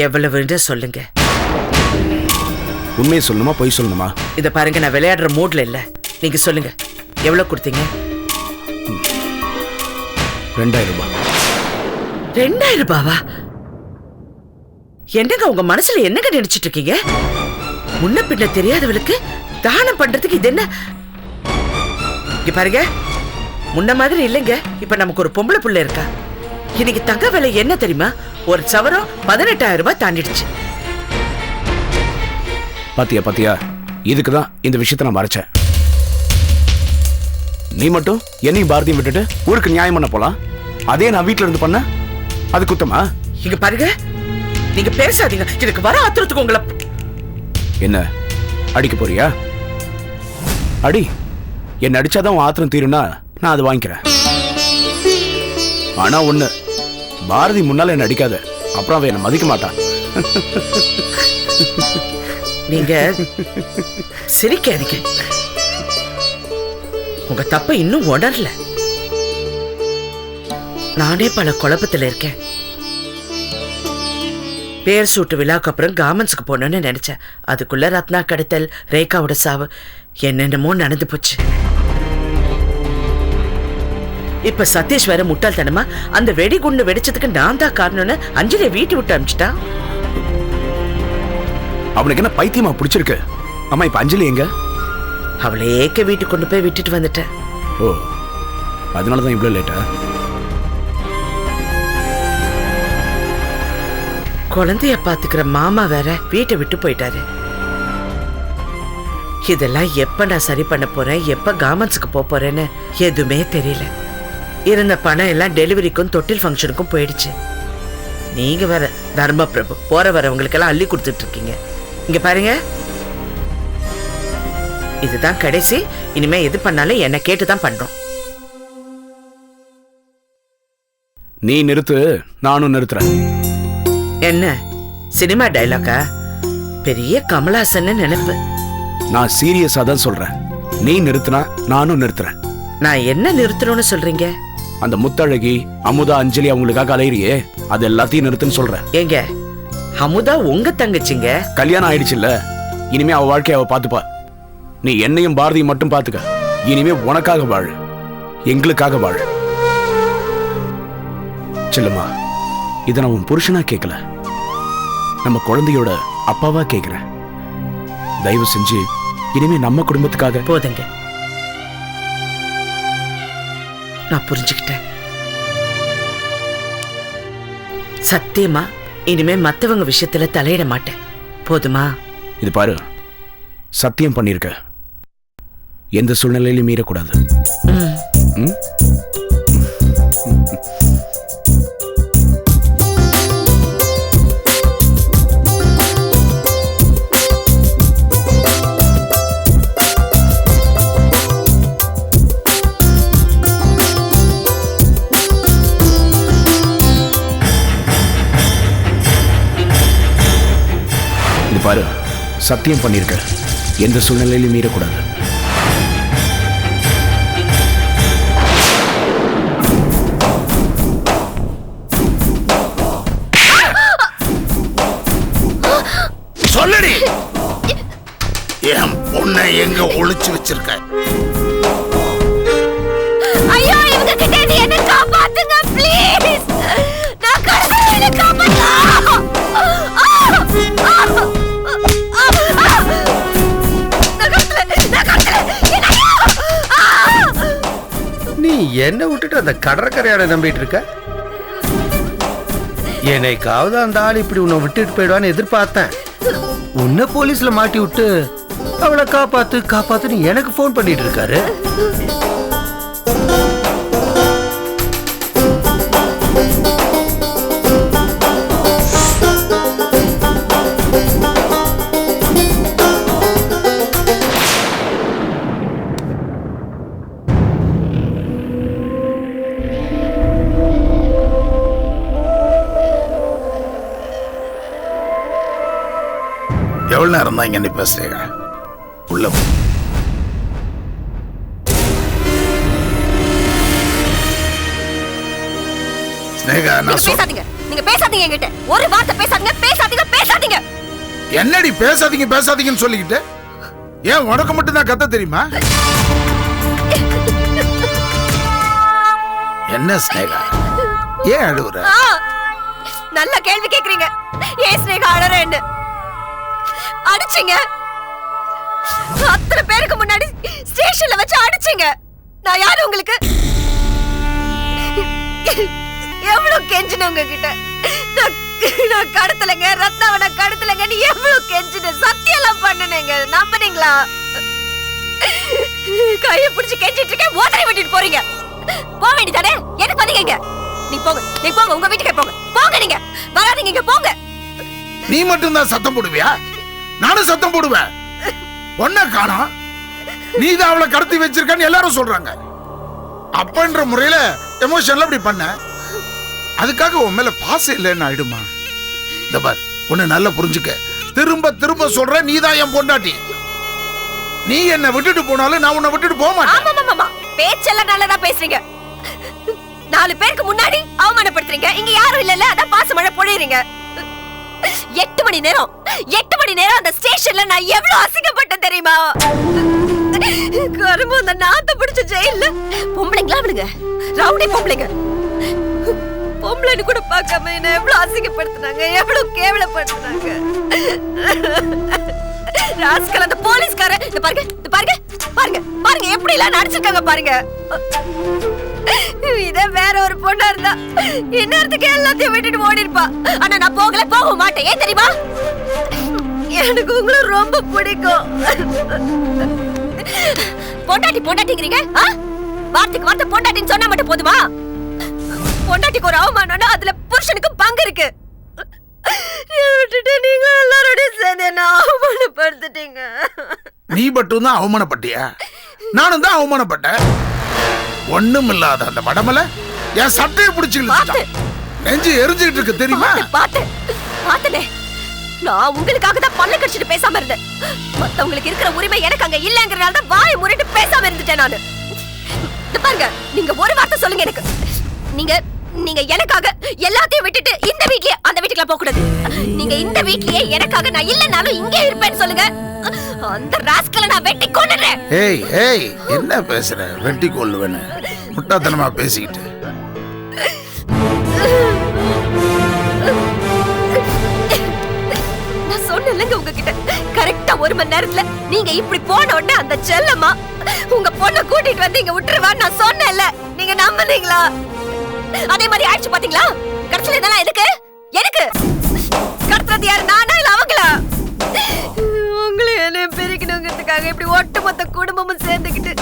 எவ்வளவுன்னு சொல்லுங்க. உண்மையை சொல்லணுமா பொய் சொல்லணுமா? இத பாருங்க, நான் விளையாடுற மூட்ல இல்ல, நீங்க சொல்லுங்க. எவ்வளவு கொடுத்தீங்க? 2000 ரூபாய். 2000 ரூபாவா? என்னங்க உங்க மனசுல என்னங்க நினைச்சிட்டு இருக்கீங்க? முன்ன பின்ன தெரியாதவளுக்கு தானம் பண்றதுக்கு இது என்ன? இங்க பாருங்க, முன்ன மாதிரி இல்லைங்க. இப்ப நமக்கு ஒரு பொம்பளை புள்ள இருக்கா. இன்னைக்கு தங்க விலை என்ன தெரியுமா? ஒரு சவரம் 18,000 ரூபாய் தாண்டிடுச்சு. பாத்தியா பாத்தியா, இதுக்குதான் இந்த விஷயத்த நான் மறைச்சேன். நீ மட்டும் என்னையும் பாரதியும் விட்டுட்டு ஊருக்கு நியாயம் பண்ண போலாம். அதே நான் வீட்டுல இருந்து பண்ண அது குத்தமா? இங்க பாருங்க, நீங்க பேசாதீங்க. எனக்கு வர ஆத்திரத்துக்கு உங்களை என்ன அடிக்க போறியா? அடி. என்ன அடிச்சாதான் உன் ஆத்திரம் தீரும்னா நான் அதை வாங்கிக்கிறேன். ஆனா ஒண்ணு, பாரதி முன்னால என்ன அடிக்காத, அப்புறம் அவன் என்ன மதிக்க மாட்டான். நீங்க சிரிக்காதீங்க. உங்க தப்ப இன்னும் உணரல. நானே பல குழப்பத்துல இருக்கேன். பேர் சூட்டு விழாக்கு அப்புறம் கார்மெண்ட்ஸ்க்கு போனோன்னு நினைச்சேன். அதுக்குள்ள ரத்னா கடத்தல், ரேகாவோட சாவு, என்னென்னமோ நடந்து போச்சு. இப்ப சதீஷ் வேற முட்டாள்தனமா அந்த வெடிகுண்டு வெடிச்சதுக்கு நான் தான் காரணம்னு அஞ்சலியை வீட்டு விட்டு அனுப்பிச்சிட்டான். அவனுக்கு என்ன பைத்தியமா பிடிச்சிருக்கு? அம்மா இப்ப அஞ்சலி எங்க? அவளை ஏக்க வீட்டுக்கு கொண்டு போய் விட்டுட்டு வந்துட்டேன். ஓ, அதனாலதான் இவ்வளவு லேட்டா? குழந்தைய பாத்துக்கிற மாமா வேற வீட்டை விட்டு போயிட்டாரு. இதெல்லாம் எப்ப நான் சரி பண்ண போறேன், எப்ப கார்மெண்ட்ஸ்க்கு போறேன்னு எதுவுமே தெரியல. இருந்த பணம் எல்லாம் டெலிவரிக்கும் தொட்டில் ஃபங்க்ஷனுக்கும் போயிடுச்சு. நீங்க வேற தர்ம பிரபு, போற வரவங்களுக்கு எல்லாம் அள்ளி கொடுத்துட்டு இருக்கீங்க. இங்க பாருங்க, இதுதான் கடைசி. இனிமே எது பண்ணாலும் என்ன கேட்டுதான் பண்றோம். நீ நிறுத்து, நானும் நிறுத்துறேன். என்ன சினிமா டைலாக்கா? பெரிய கமலஹாசன் நினைப்பு. நான் சீரியஸா தான் சொல்றேன். நீ நிறுத்தினா நானும் நிறுத்துறேன். நான் என்ன நிறுத்தணும்னு சொல்றீங்க? அந்த முத்தழகி, அமுதா, அஞ்சலி அவங்களுக்காக அலையிறியே, அது எல்லாத்தையும் நிறுத்துன்னு சொல்றேன். ஏங்க, அமுதா உங்க தங்கச்சிங்க. கல்யாணம் ஆயிடுச்சுல்ல, இனிமே அவ வாழ்க்கைய அவ பாத்துப்பா. நீ என்னையும் பாரதியும் மட்டும் பாத்துக்க. இனிமே உனக்காக வாழு, எங்களுக்காக வாழு. செல்லம்மா, இதை நான் உன் புருஷனா கேட்கல, நம்ம குழந்தையோட அப்பாவா கேட்கிறேன். தயவு செஞ்சு இனிமே நம்ம குடும்பத்துக்காக. போதுங்க, நான் புரிஞ்சுக்கிட்டேன். சத்தியமா இனிமே மத்தவங்க விஷயத்துல தலையிட மாட்டேன். போதுமா? இது பாரு, சத்தியம் பண்ணிருக்க, எந்த சூழ்நிலையிலும் மீறக்கூடாது. இது பாரு, சத்தியம் பண்ணிருக்க, எந்த சூழ்நிலையிலும் மீறக்கூடாது. சொல்லடி, என் பொண்ணை எங்க ஒளிச்சு வச்சிருக்க? ஐயோ, இவங்க கிட்ட இருந்து என்ன காப்பாத்துங்க ப்ளீஸ். நான் கடவுளை காப்பாத்துங்க. நீ என்ன விட்டுட்டு அந்த கடற்கரையாட நம்பிட்டு இருக்க? என்னைக்காவது அந்த ஆள் இப்படி உன்னை விட்டுட்டு போயிடுவான்னு எதிர்பார்த்தேன். உன்னை போலீஸ்ல மாட்டி விட்டு அவளை காப்பாத்துன்னு எனக்கு போன் பண்ணிட்டு இருக்காரு. எவ்வளவு நேரம் தான் இங்க பேசுறீங்க? உள்ள பேசாதீங்க. நீங்க பேசாதீங்க என்கிட்ட. ஒரு வார்த்தை பேசாதீங்க. என்னடி பேசாதீங்கன்னு சொல்லிக்கிட்டு? ஏன் உனக்கு மட்டும் தான் கத்த தெரியுமா? என்ன ஸ்னேகா, ஏன் அழுவுற? நல்ல கேள்வி கேக்குறீங்க. ஏன் ஸ்னேகா அழறேன்னு அடிச்சீங்க. அத்தனை பேருக்கு முன்னாடி ஸ்டேஷன்ல வச்சு அடிச்சீங்க. நான் யாரு உங்களுக்கு? எவ்வளவு கெஞ்சின உங்ககிட்ட. நான் கடத்தலைங்க, ரத்னாவை கடத்தலைங்க. நீ எவ்வளவு கெஞ்சின, சத்தியெல்லாம் பண்ணுனீங்க. நம்பினீங்களா? கையை பிடிச்சு கெஞ்சிட்டு இருக்கேன், ஓதரை விட்டுட்டு போறீங்க. போக வேண்டியதானே? எதுக்கு வந்தீங்க? நீ போங்க, உங்க வீட்டுக்கே போங்க. நீங்க வராதீங்க, இங்க போங்க. நீ மட்டும் தான் சத்தம் போடுவியா? நானும் சத்தம் போடுவேன். ஒன்ன காணோம், நீ தான் அவளை கடத்தி வச்சிருக்கான்னு எல்லாரும் சொல்றாங்க. அப்பன்ற முறையில எமோஷன்ல அப்படி பண்ண, அதுக்காக உன் மேல பாசம் இல்லைன்னு ஆயிடுமா? இந்த பார், உன்னை நல்லா புரிஞ்சுக்க. திரும்ப சொல்ற, நீ தான் என் பொண்டாட்டி. நீ என்ன விட்டுட்டு போனாலும் நான் உன்னை விட்டுட்டு போக மாட்டேன். ஆமா, பேச்செல்லாம் நல்லதா பேசுறீங்க. 4 பேருக்கு முன்னாடி அவமானப்படுத்துறீங்க. இங்க யாரும் இல்லல்ல, அதான் பாசமழை பொழியறீங்க. 8 மணி நேரம் அந்த ஸ்டேஷன்ல நான் எவ்வளவு அசிங்கப்பட்டேன் தெரியுமா? கரும்பு அந்த நாத்த பிடிச்ச ஜெயில்ல பொம்பளைங்களா அவளுங்க, ரவுடி பொம்பளைங்க. பொம்பளைன்னு கூட பார்க்காம என்ன எவ்வளவு அசிங்கப்படுத்தினாங்க, எவ்வளவு கேவலப்படுத்தினாங்க. ராஸ்கல் அந்த போலீஸ்கார, இந்த பாருங்க எப்படி எல்லாம் நடிச்சிருக்காங்க பாருங்க. இத வேற ஒரு பொண்ணா இருந்தா இன்னொருத்துக்கு எல்லாத்தையும் விட்டுட்டு ஓடி இருப்பா. ஆனா நான் போக மாட்டேன். ஏன் தெரியுமா? எனக்கு உங்களை ரொம்ப பிடிக்கும். பொண்டாட்டிங்கிறீங்க. வார்த்தைக்கு வார்த்தை பொண்டாட்டின்னு சொன்னா மட்டும் போதுமா? பொண்டாட்டிக்கு ஒரு அவமானம்னா அதுல புருஷனுக்கு பங்கு இருக்கு. விட்டுட்டு நீங்க எல்லாரோடையும் சேர்ந்து என்ன அவமானப்படுத்திட்டீங்க. நீ மட்டும் தான் அவமானப்பட்டியா? நானும் தான் அவமானப்பட்டேன். ஒண்ணும் இல்லாத அந்த மடமல என் சட்டையை பிடிச்சிட்டு நெஞ்சு எரிஞ்சுக்கிட்டு இருக்கு தெரியுமா? பாத்தனே, நான் உங்களுக்காக தான் பல்ல கடிச்சிட்டு பேசாம இருந்தேன். மத்தவங்களுக்கு இருக்கிற உரிமை எனக்கு அங்க இல்லங்கறனால தான் வாயை மூடிட்டு பேசாம இருந்துட்டேன் நானு. பாருங்க, நீங்க ஒரு வார்த்தை சொல்லுங்க எனக்கு. நீங்க எனக்காக எல்லாத்தையும் விட்டுட்டு இந்த வீட்லயே அந்த வீட்டுக்குள்ள போக கூடாது. நீங்க இந்த வீட்லயே எனக்காக நான் இல்லனாலும் இங்கே இருப்பேன்னு சொல்லுங்க. அந்த ராஸ்கலை நான் வெட்டி கொன்னுறேன். ஏய் என்ன பேசுற? வெட்டி கொல்லுவேன்னு முட்டாத்தனமா பேசிக்கிட்டு. நான் சொன்னேன்லங்க உங்ககிட்ட, கரெக்டா 1 மணி நேரத்துல நீங்க இப்படி போன உடனே அந்த செல்லம்மா உங்க பொண்ணை கூட்டிட்டு வந்து இங்க விட்டுருவான்னு நான் சொன்னேன்ல. நீங்க நம்புனீங்களா? அதே மாதிரி ஆயிடுச்சு பாத்தீங்களா? கடைசில இதெல்லாம் எதுக்கு? கடத்துறது யாரு, நானா இல்ல அவங்களா? உங்களை என்ன பிரிக்கணுங்கிறதுக்காக இப்படி ஒட்டுமொத்த குடும்பமும் சேர்ந்துக்கிட்டு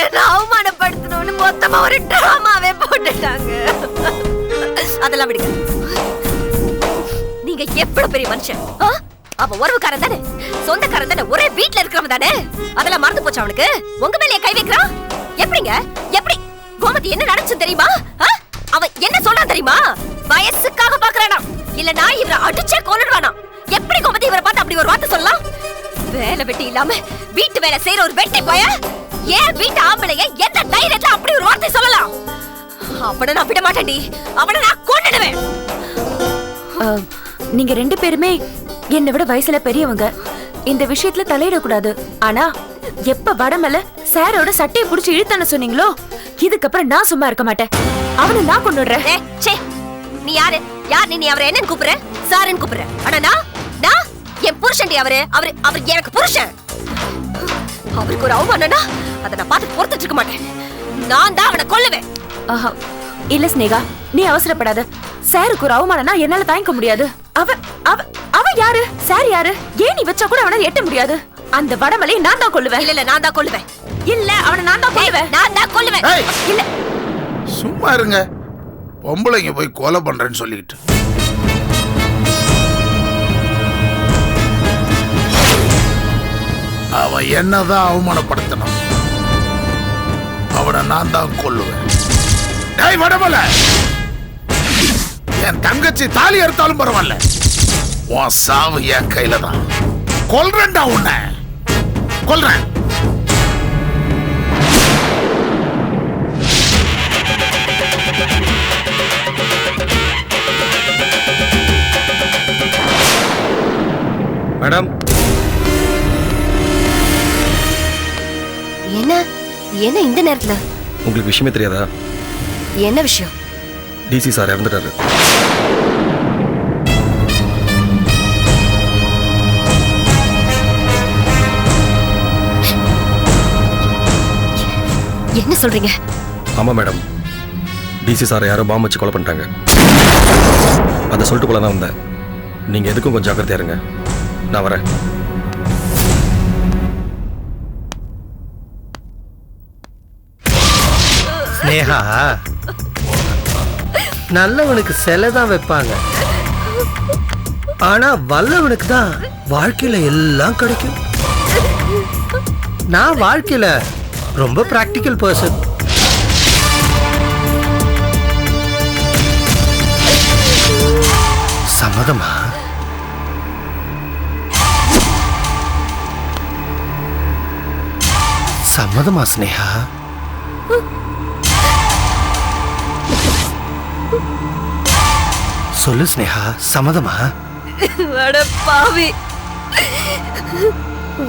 என்ன அவமானப்படுத்தணும்னு மொத்தமா ஒரு டிராமாவே போட்டுட்டாங்க. அதெல்லாம் விடுங்க. நீங்க எவ்வளவு பெரிய மனுஷன். அவன் உறவுக்காரன் தானே, சொந்தக்காரன் தானே, ஒரே வீட்டுல இருக்கிறவன் தானே. அதெல்லாம் மறந்து போச்சு அவனுக்கு. உங்க மேலேயே கை வைக்கிறான். எப்படி கோமதி என்ன நடந்துச்சு தெரியுமா? அவன் என்ன சொல்றான் தெரியுமா? வயசுக்காக பாக்குறானா, இல்லனா இவரை அடிச்சே கொன்னுடுவானா. எப்படி கோமதி இவரை பார்த்து அப்படி ஒரு வார்த்தை சொல்லலாம்? வேலை வெட்டி இல்லாம வீட்டு வேலை செய்யற ஒரு வெட்டி போய ஏன் வீட்டு ஆம்பளைய எந்த தைரியத்துல அப்படி ஒரு வார்த்தை சொல்லலாம்? அவனை நான் விட மாட்டேன்டி, அவனை நான் கொன்னுடுவேன். நீங்க 2 பேருமே என்னை விட வயசுல பெரியவங்க. இந்த விஷயத்துல தலையிடக்கூடாது. ஆனா எப்ப வடமல சாரோட சட்டையை புடிச்சு இழுத்தான சொன்னீங்களோ, இதுக்கப்புறம் நான் சும்மா இருக்க மாட்டேன். அவனை நான் கொன்னுடுறேன். நீ யாரு? நீ அவரை என்னன்னு கூப்பிடுற? சாருன்னு கூப்பிடுற. ஆனா நான் என் புருஷன்டி. அவரு எனக்கு புருஷன். அவருக்கு ஒரு அவமானம்னா அதை நான் பார்த்து பொறுத்துட்டு இருக்க மாட்டேன். நான் தான் அவனை கொல்லுவேன். இல்ல ஸ்னேகா, நீ அவசரப்படாத. சாருக்கு ஒரு அவமானம்னா என்னால தாங்கிக்க முடியாது. அவ அவ அவ யாரு? சார் யாரு? ஏன் நீ வச்சா கூட அவனை எட்ட முடியாது. அந்த வடமலையை நான் தான் கொல்லுவேன். இல்ல நான் தான் கொல்லுவேன். இல்ல அவனை நான் தான் கொல்லுவேன். நான் தான் கொல்லுவேன். இல்ல சும்மா இருங்க. பொம்பளைங்க போய் கொலை பண்றேன்னு சொல்லிட்டு அவன் என்னதான் அவமானப்படுத்தணும். அவனை நான் தான் கொல்லுவேன். டேய் வடமலை, என் தங்கச்சி தாலி அறுத்தாலும் பரவாயில்ல, உன் சாவு என் கையில தான். கொல்றேன்டா உன்னை, கொல்றேன். மேடம், என்ன என்ன இந்த நேரத்துல? உங்களுக்கு விஷயமே தெரியாதா? என்ன விஷயம்? டிசி சார் இறந்துட்டாரு. என்ன சொல்றீங்க? ஆமா மேடம், டிசி சார் யாரோ பாம்பு வச்சு கொலை பண்ணிட்டாங்க. அதை சொல்லிட்டு போல தான் வந்தேன். நீங்க எதுக்கும் கொஞ்சம் ஜாக்கிரதையா இருங்க. நான் வரேன். ஸ்னேகா, நல்லவனுக்கு சிலை தான் வைப்பாங்க, ஆனா வல்லவனுக்கு தான் வாழ்க்கையில எல்லாம் கிடைக்கும். நான் வாழ்க்கையில ரொம்ப பிராக்டிக்கல் பர்சன். சம்மதமா? சம்மதமா ஸ்னேகா? சொல்லு ஸ்னேகா, சம்மதமா? அட பாவி,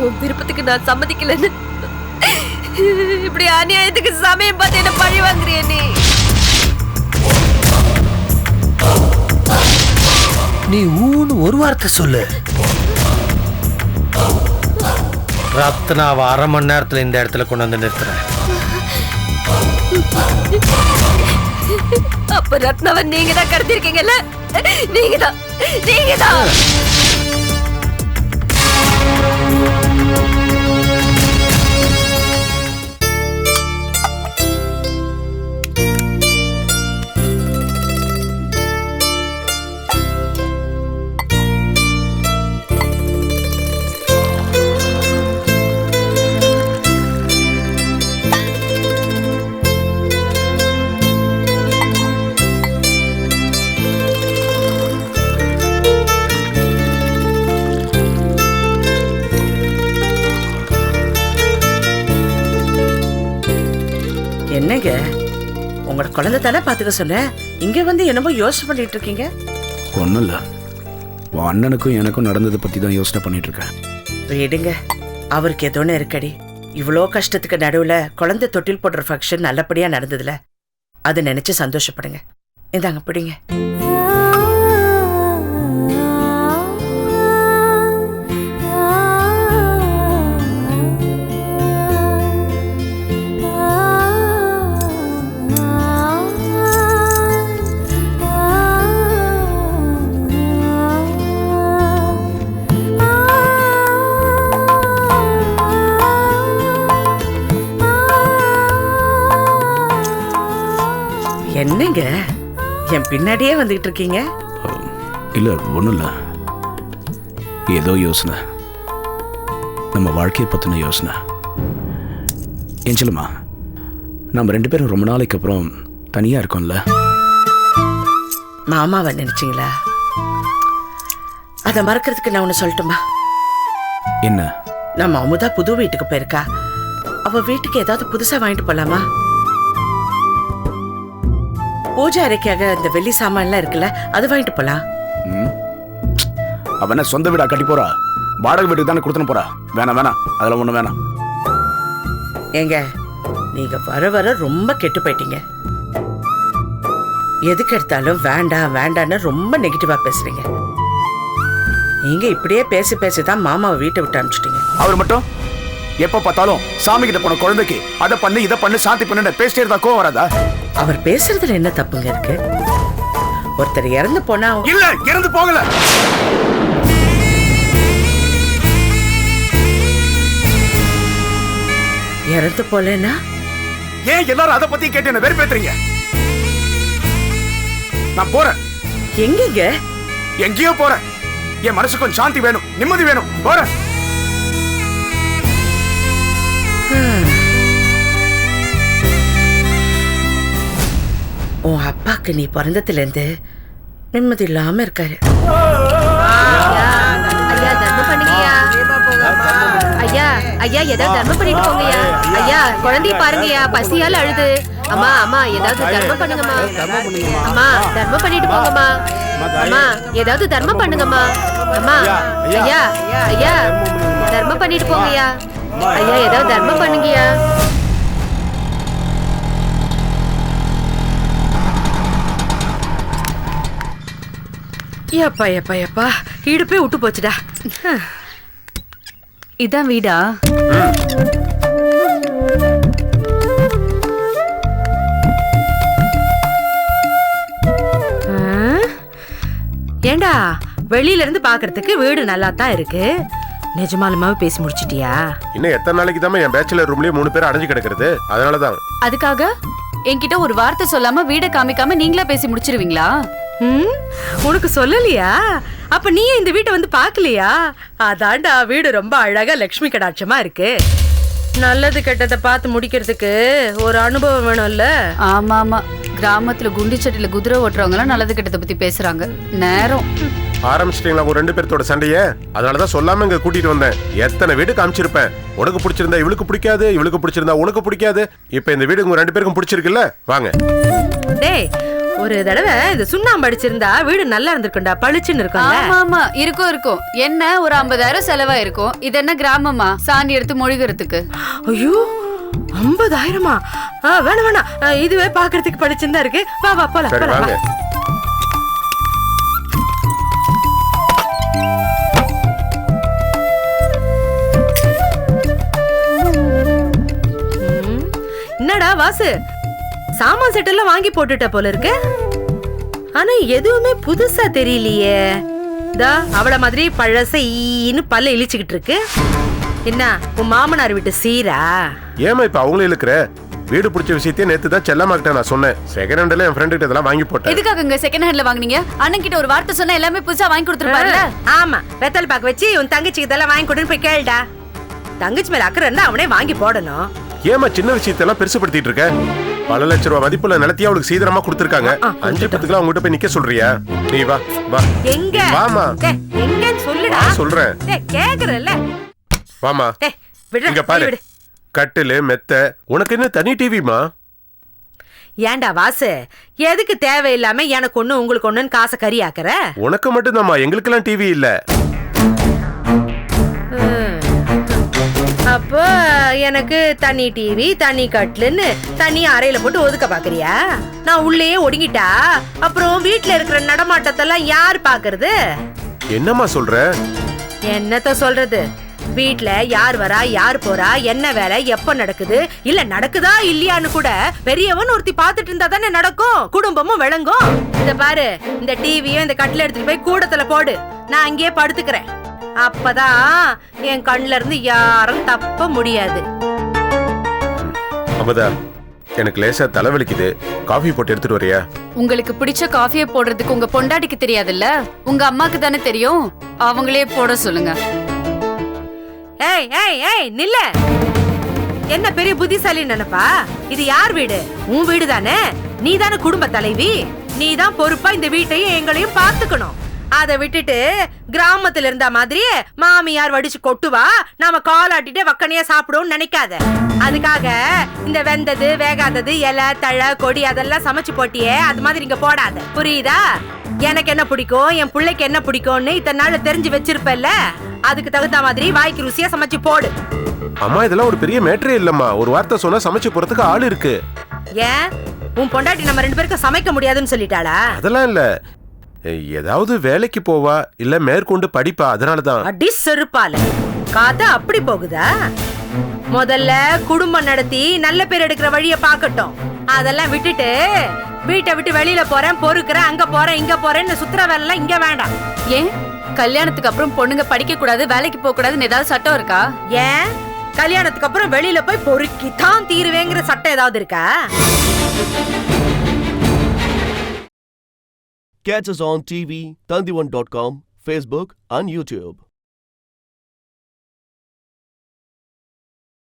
உன் விருப்பத்துக்கு நான் சம்மதிக்கலன்னு இப்படி அநியாயத்துக்கு சமயம் பார்த்து என்ன பழி வாங்குறிய நீ? நீ ஊன்னு ஒரு வார்த்தை சொல்லு. ரத்னாவை 1/2 மணி நேரத்துல இந்த இடத்துல கொண்டு வந்து நிறுத்துறேன். அப்ப ரத்னாவை நீங்க தான் கடத்திருக்கீங்கல்ல? நீங்க தான். என்னங்க, உங்களோட குழந்தை தானே பாத்துக்க சொன்ன, இங்க வந்து என்னமோ யோசனை பண்ணிட்டு இருக்கீங்க? ஒன்றும் இல்லை, உன் அண்ணனுக்கும் எனக்கும் நடந்ததை பற்றி தான் யோசனை பண்ணிட்டு இருக்கேன். விடுங்க, அவருக்கு ஏதோன்னு இருக்கடி. இவ்வளோ கஷ்டத்துக்கு நடுவுல குழந்தை தொட்டில் போடுற ஃபங்க்ஷன் நல்லபடியா நடந்ததுல, அதை நினைச்சு சந்தோஷப்படுங்க. இந்தாங்க பிடிங்க. என்னங்க என் பின்னாடியே வந்துகிட்டு இருக்கீங்க? இல்லை, ஒன்றும் இல்லை, ஏதோ யோசனை, நம்ம வாழ்க்கையை பற்றின யோசனை. ஏன் சொல்லுமா, நம்ம 2 பேரும் ரொம்ப நாளைக்கு அப்புறம் தனியாக இருக்கோம்ல. மாமாவை நினைச்சிங்களா? அதை மறக்கிறதுக்கு நான் ஒன்று சொல்லட்டுமா? என்ன? நம்ம அமுதா புது வீட்டுக்கு போயிருக்கா. அவ வீட்டுக்கு ஏதாவது புதுசா வாங்கிட்டு போலாமா? பூஜை அறைக்காக இந்த வெள்ளி சாமான்லாம் இருக்குல்ல, அது வாங்கிட்டு போலாம். அவன சொந்த வீடா கட்டி போறா? வாடகை வீட்டுக்கு தானே கொடுத்துன்னு போறா. வேணாம், அதெல்லாம் ஒண்ணு வேணாம். ஏங்க, நீங்க வர வர ரொம்ப கெட்டு போயிட்டீங்க. எதுக்கு எடுத்தாலும் வேண்டான்னு ரொம்ப நெகட்டிவா பேசுறீங்க. நீங்க இப்படியே பேசிதான் மாமாவை வீட்டை விட்டு அனுப்பிச்சிட்டீங்க. அவர் மட்டும் எப்ப பார்த்தாலும் சாமி கிட்ட போன குழந்தைக்கு அதை பண்ணு இதை பண்ணு சாந்தி பண்ணு பேசிட்டே இருந்தா கோவம் வராதா? அவர் பேசுறதுல என்ன தப்புங்க இருக்கு? ஒருத்தர் இறந்து போனா இல்ல, இறந்து போகல. இறந்து போலனா ஏன் எல்லாரும் அதை பத்தி கேட்டு என்ன வெறுப்பேத்துறீங்க? நான் போறேன். எங்கங்க? எங்கேயோ போறேன். என் மனசுக்கு கொஞ்சம் சாந்தி வேணும், நிம்மதி வேணும். போறேன். உன் அப்பாக்கு நீ பிறந்ததுல இருந்து நிம்மதி இல்லாம இருக்காரு. ஐயா தர்மம் பண்ணுங்கய்யா. ஐயா ஐயா ஏதாவது தர்மம் பண்ணிட்டு போங்கய்யா. ஐயா குழந்தைய பாருங்கய்யா, பசியால அழுது. அம்மா அம்மா ஏதாவது தர்மம் பண்ணுங்கம்மா. அம்மா தர்மம் பண்ணிட்டு போங்கம்மா. அம்மா ஏதாவது தர்மம் பண்ணுங்கம்மா. அம்மா ஐயா ஐயா தர்மம் பண்ணிட்டு போங்கய்யா. ஐயா ஏதாவது தர்மம் பண்ணுங்கய்யா. ஏப்பா ஏப்பா ஏப்பா இடுப்பே விட்டு போச்சுடா. இதான் வீடா? ஏண்டா வெளியில இருந்து பாக்குறதுக்கு வீடு நல்லா தான் இருக்கு. நிஜமாலுமாவே பேசி முடிச்சிட்டியா? இன்னும் எத்தனை நாளைக்கு தான் என் பேச்சுலர் ரூம்லயே 3 பேர் அடைஞ்சு கிடக்குறது? அதனாலதான். அதுக்காக என்கிட்ட ஒரு வார்த்தை சொல்லாம வீட காமிக்காம நீங்களா பேசி முடிச்சிருவீங்களா? உனக்கு சொல்லலையா? அப்ப நீ இந்த வீட்டை வந்து பாக்கலையா? அதான்டா வீடு ரொம்ப அழகா லட்சுமி கடாட்சமா இருக்கு. நல்லது கெட்டதை பார்த்து முடிக்கிறதுக்கு ஒரு அனுபவம் வேணும்ல? ஆமா ஆமா, கிராமத்துல குண்டி சட்டில குதிரை ஓட்டுறவங்க எல்லாம் நல்லது கெட்டதை பத்தி பேசுறாங்க. நேரம் ஆரம்பிச்சிட்டீங்களா உங்க 2 பேர்த்தோட சண்டைய? அதனாலதான் சொல்லாம இங்க கூட்டிட்டு வந்தேன். எத்தனை வீடு காமிச்சிருப்பேன். உனக்கு பிடிச்சிருந்தா இவளுக்கு பிடிக்காது, இவளுக்கு பிடிச்சிருந்தா உனக்கு பிடிக்காது. இப்ப இந்த வீடு உங்க 2 பேருக்கும் பிடிச்சிருக்குல்ல? வாங்க. டேய் ஒரு தடவை இது சுண்ணாம்பு அடிச்சிருந்தா வீடு நல்லா இருந்திருக்கும்டா, பளிச்சுன்னு இருக்கும். ஆமா ஆமா இருக்கும் இருக்கும். என்ன ஒரு 50,000 செலவா இருக்கும். இது என்ன கிராமமா சாணி எடுத்து மொழிகிறதுக்கு? ஐயோ 50,000மா? வேணாம் வேணாம், இதுவே பாக்குறதுக்கு பளிச்சுன்னு இருக்கு. வா வா போலாம் வாங்க. என்னடா வாசு, சாமான் செட் எல்லாம் வாங்கி போட்டுட்ட போல இருக்கு. ஆனா எதுவுமே புதுசா தெரியலையே. தா அவள மாதிரி பழசைன்னு பல்ல இழிச்சுக்கிட்டு இருக்கு. என்ன உன் மாமனார் வீட்டு சீரா? ஏமா இப்ப அவங்களே இருக்கிற வீடு பிடிச்ச விஷயத்தையே நேத்து தான் செல்லமாக்கிட்ட நான் சொன்னேன். செகண்ட் ஹேண்ட்ல என் ஃப்ரெண்ட் கிட்ட இதெல்லாம் வாங்கி போட்டேன். எதுக்காக செகண்ட் ஹேண்ட்ல வாங்குனீங்க? அண்ணன் கிட்ட ஒரு வார்த்தை சொன்னா எல்லாமே புதுசா வாங்கி கொடுத்துருப்பாருல? ஆமா, வெத்தல் பாக்கு வச்சு உன் தங்கச்சிக்கு இதெல்லாம் வாங்கி கொடுன்னு போய் கேளுடா. தங்கச்சி மேல அக்கறை இருந்தா அவனே வாங்கி போடணும். ஏமா சின்ன விஷயத்தெல்லாம் பெருசுப்படுத்திட்டு இருக்க? பல லட்சம் ரூபாய் மதிப்புள்ள நிலத்தையே அவளுக்கு சீக்கிரமா கொடுத்திருக்காங்க. 5-10 உங்ககிட்ட போய் நிக்க சொல்றியா? நீ வா வா. எங்க? வாமா. எங்கன்னு சொல்லுடா. சொல்றேன். கேக்குறல்ல. வாமா. இங்க பாரு. கட்டிலு மெத்த. உனக்கு என்ன தனி டிவிமா? ஏண்டா வாசு, எதுக்கு தேவையில்லாம எனக்கு ஒண்ணு உங்களுக்கு ஒண்ணுன்னு காசை கறியாக்குற? உனக்கு மட்டும்தாம்மா, எங்களுக்கெல்லாம் டிவி இல்ல. அப்போ எனக்கு தனி டிவி தனி கட்லுன்னு தனி அறையில போட்டு ஒதுக்க பாக்குறியா? நான் உள்ளேயே ஒடுங்கிட்டா அப்புறம் வீட்டுல இருக்கிற நடமாட்டத்தெல்லாம் யார் பாக்குறது? என்னம்மா சொல்ற? என்னத்த சொல்றது? வீட்டுல யார் வரா யார் போறா, என்ன வேலை எப்ப நடக்குது, இல்ல நடக்குதா இல்லையான்னு கூட பெரியவன் ஒருத்தி பாத்துட்டு இருந்தா தானே நடக்கும், குடும்பமும் விளங்கும். இத பாரு, இந்த டிவியும் இந்த கட்டில எடுத்துட்டு போய் கூடத்துல போடு, நான் அங்கேயே படுத்துக்கிறேன். அப்பதான் என் கண்ணுல இருந்து யாரும் தப்ப முடியாது. அமதா, எனக்கு லேசா தலைவலிக்குது. காஃபி போட்டு எடுத்துட்டு வரியா? உங்களுக்கு பிடிச்ச காஃபியை போடுறதுக்கு உங்க பொண்டாட்டிக்கு தெரியாதுல்ல? உங்க அம்மாக்கு தானே தெரியும். அவங்களே போட சொல்லுங்க. ஏய் ஏய் ஏய் நில்ல. என்ன பெரிய புத்திசாலி நினைப்பா? இது யார் வீடு? உன் வீடு தானே. நீ தானே குடும்ப தலைவி. நீ தான் பொறுப்பா இந்த வீட்டையும் எங்களையும் பாத்துக்கணும். அதை விட்டுட்டு கிராமத்துல இருந்த மாதிரியே மாமியார் வடிச்சு கொட்டுவா, நாம காலாட்டிட்டு வக்கனையா சாப்பிடுவோம்னு நினைக்காத. அதுக்காக இந்த வெந்தது வேகாதது இலை தழை கொடி அதெல்லாம் சமைச்சு போட்டியே, அது மாதிரி இங்க போடாத. புரியுதா? எனக்கு என்ன பிடிக்கும், என் பிள்ளைக்கு என்ன பிடிக்கும்னு இத்தனை நாள் தெரிஞ்சு வச்சிருப்பல்ல, அதுக்கு தகுந்த மாதிரி வாய்க்கு ருசியா சமைச்சு போடு. அம்மா இதெல்லாம் ஒரு பெரிய மேட்டரே இல்லம்மா. ஒரு வார்த்தை சொன்னா சமைச்சு போறதுக்கு ஆள் இருக்கு. ஏன் உன் பொண்டாட்டி நம்ம 2 பேருக்கு சமைக்க முடியாதுன்னு சொல்லிட்டாளா? அதெல்லாம் இல்ல, ஏதாவது வேலைக்கு போவா இல்ல மேற்கொண்டு படிப்பா, அதனாலதான். அடி செருப்பால கதை அப்படி போகுதா? முதல்ல குடும்பம் நடத்தி நல்ல பேர் எடுக்கிற வழிய பாக்கட்டும். அதெல்லாம் விட்டுட்டு வீட்டை விட்டு வெளியில போறேன், பொறுக்கிறேன், அங்க போறேன், இங்க போறேன்னு சுத்துற வேலை எல்லாம் இங்க வேண்டாம். ஏன் கல்யாணத்துக்கு அப்புறம் பொண்ணுங்க படிக்க கூடாது, வேலைக்கு போக கூடாதுன்னு ஏதாவது சட்டம் இருக்கா? ஏன் கல்யாணத்துக்கு அப்புறம் வெளியில போய் பொறுக்கி தான் தீருவேங்கிற சட்டம் ஏதாவது இருக்கா? Catch us on TV, Tandivan.com, Facebook and YouTube.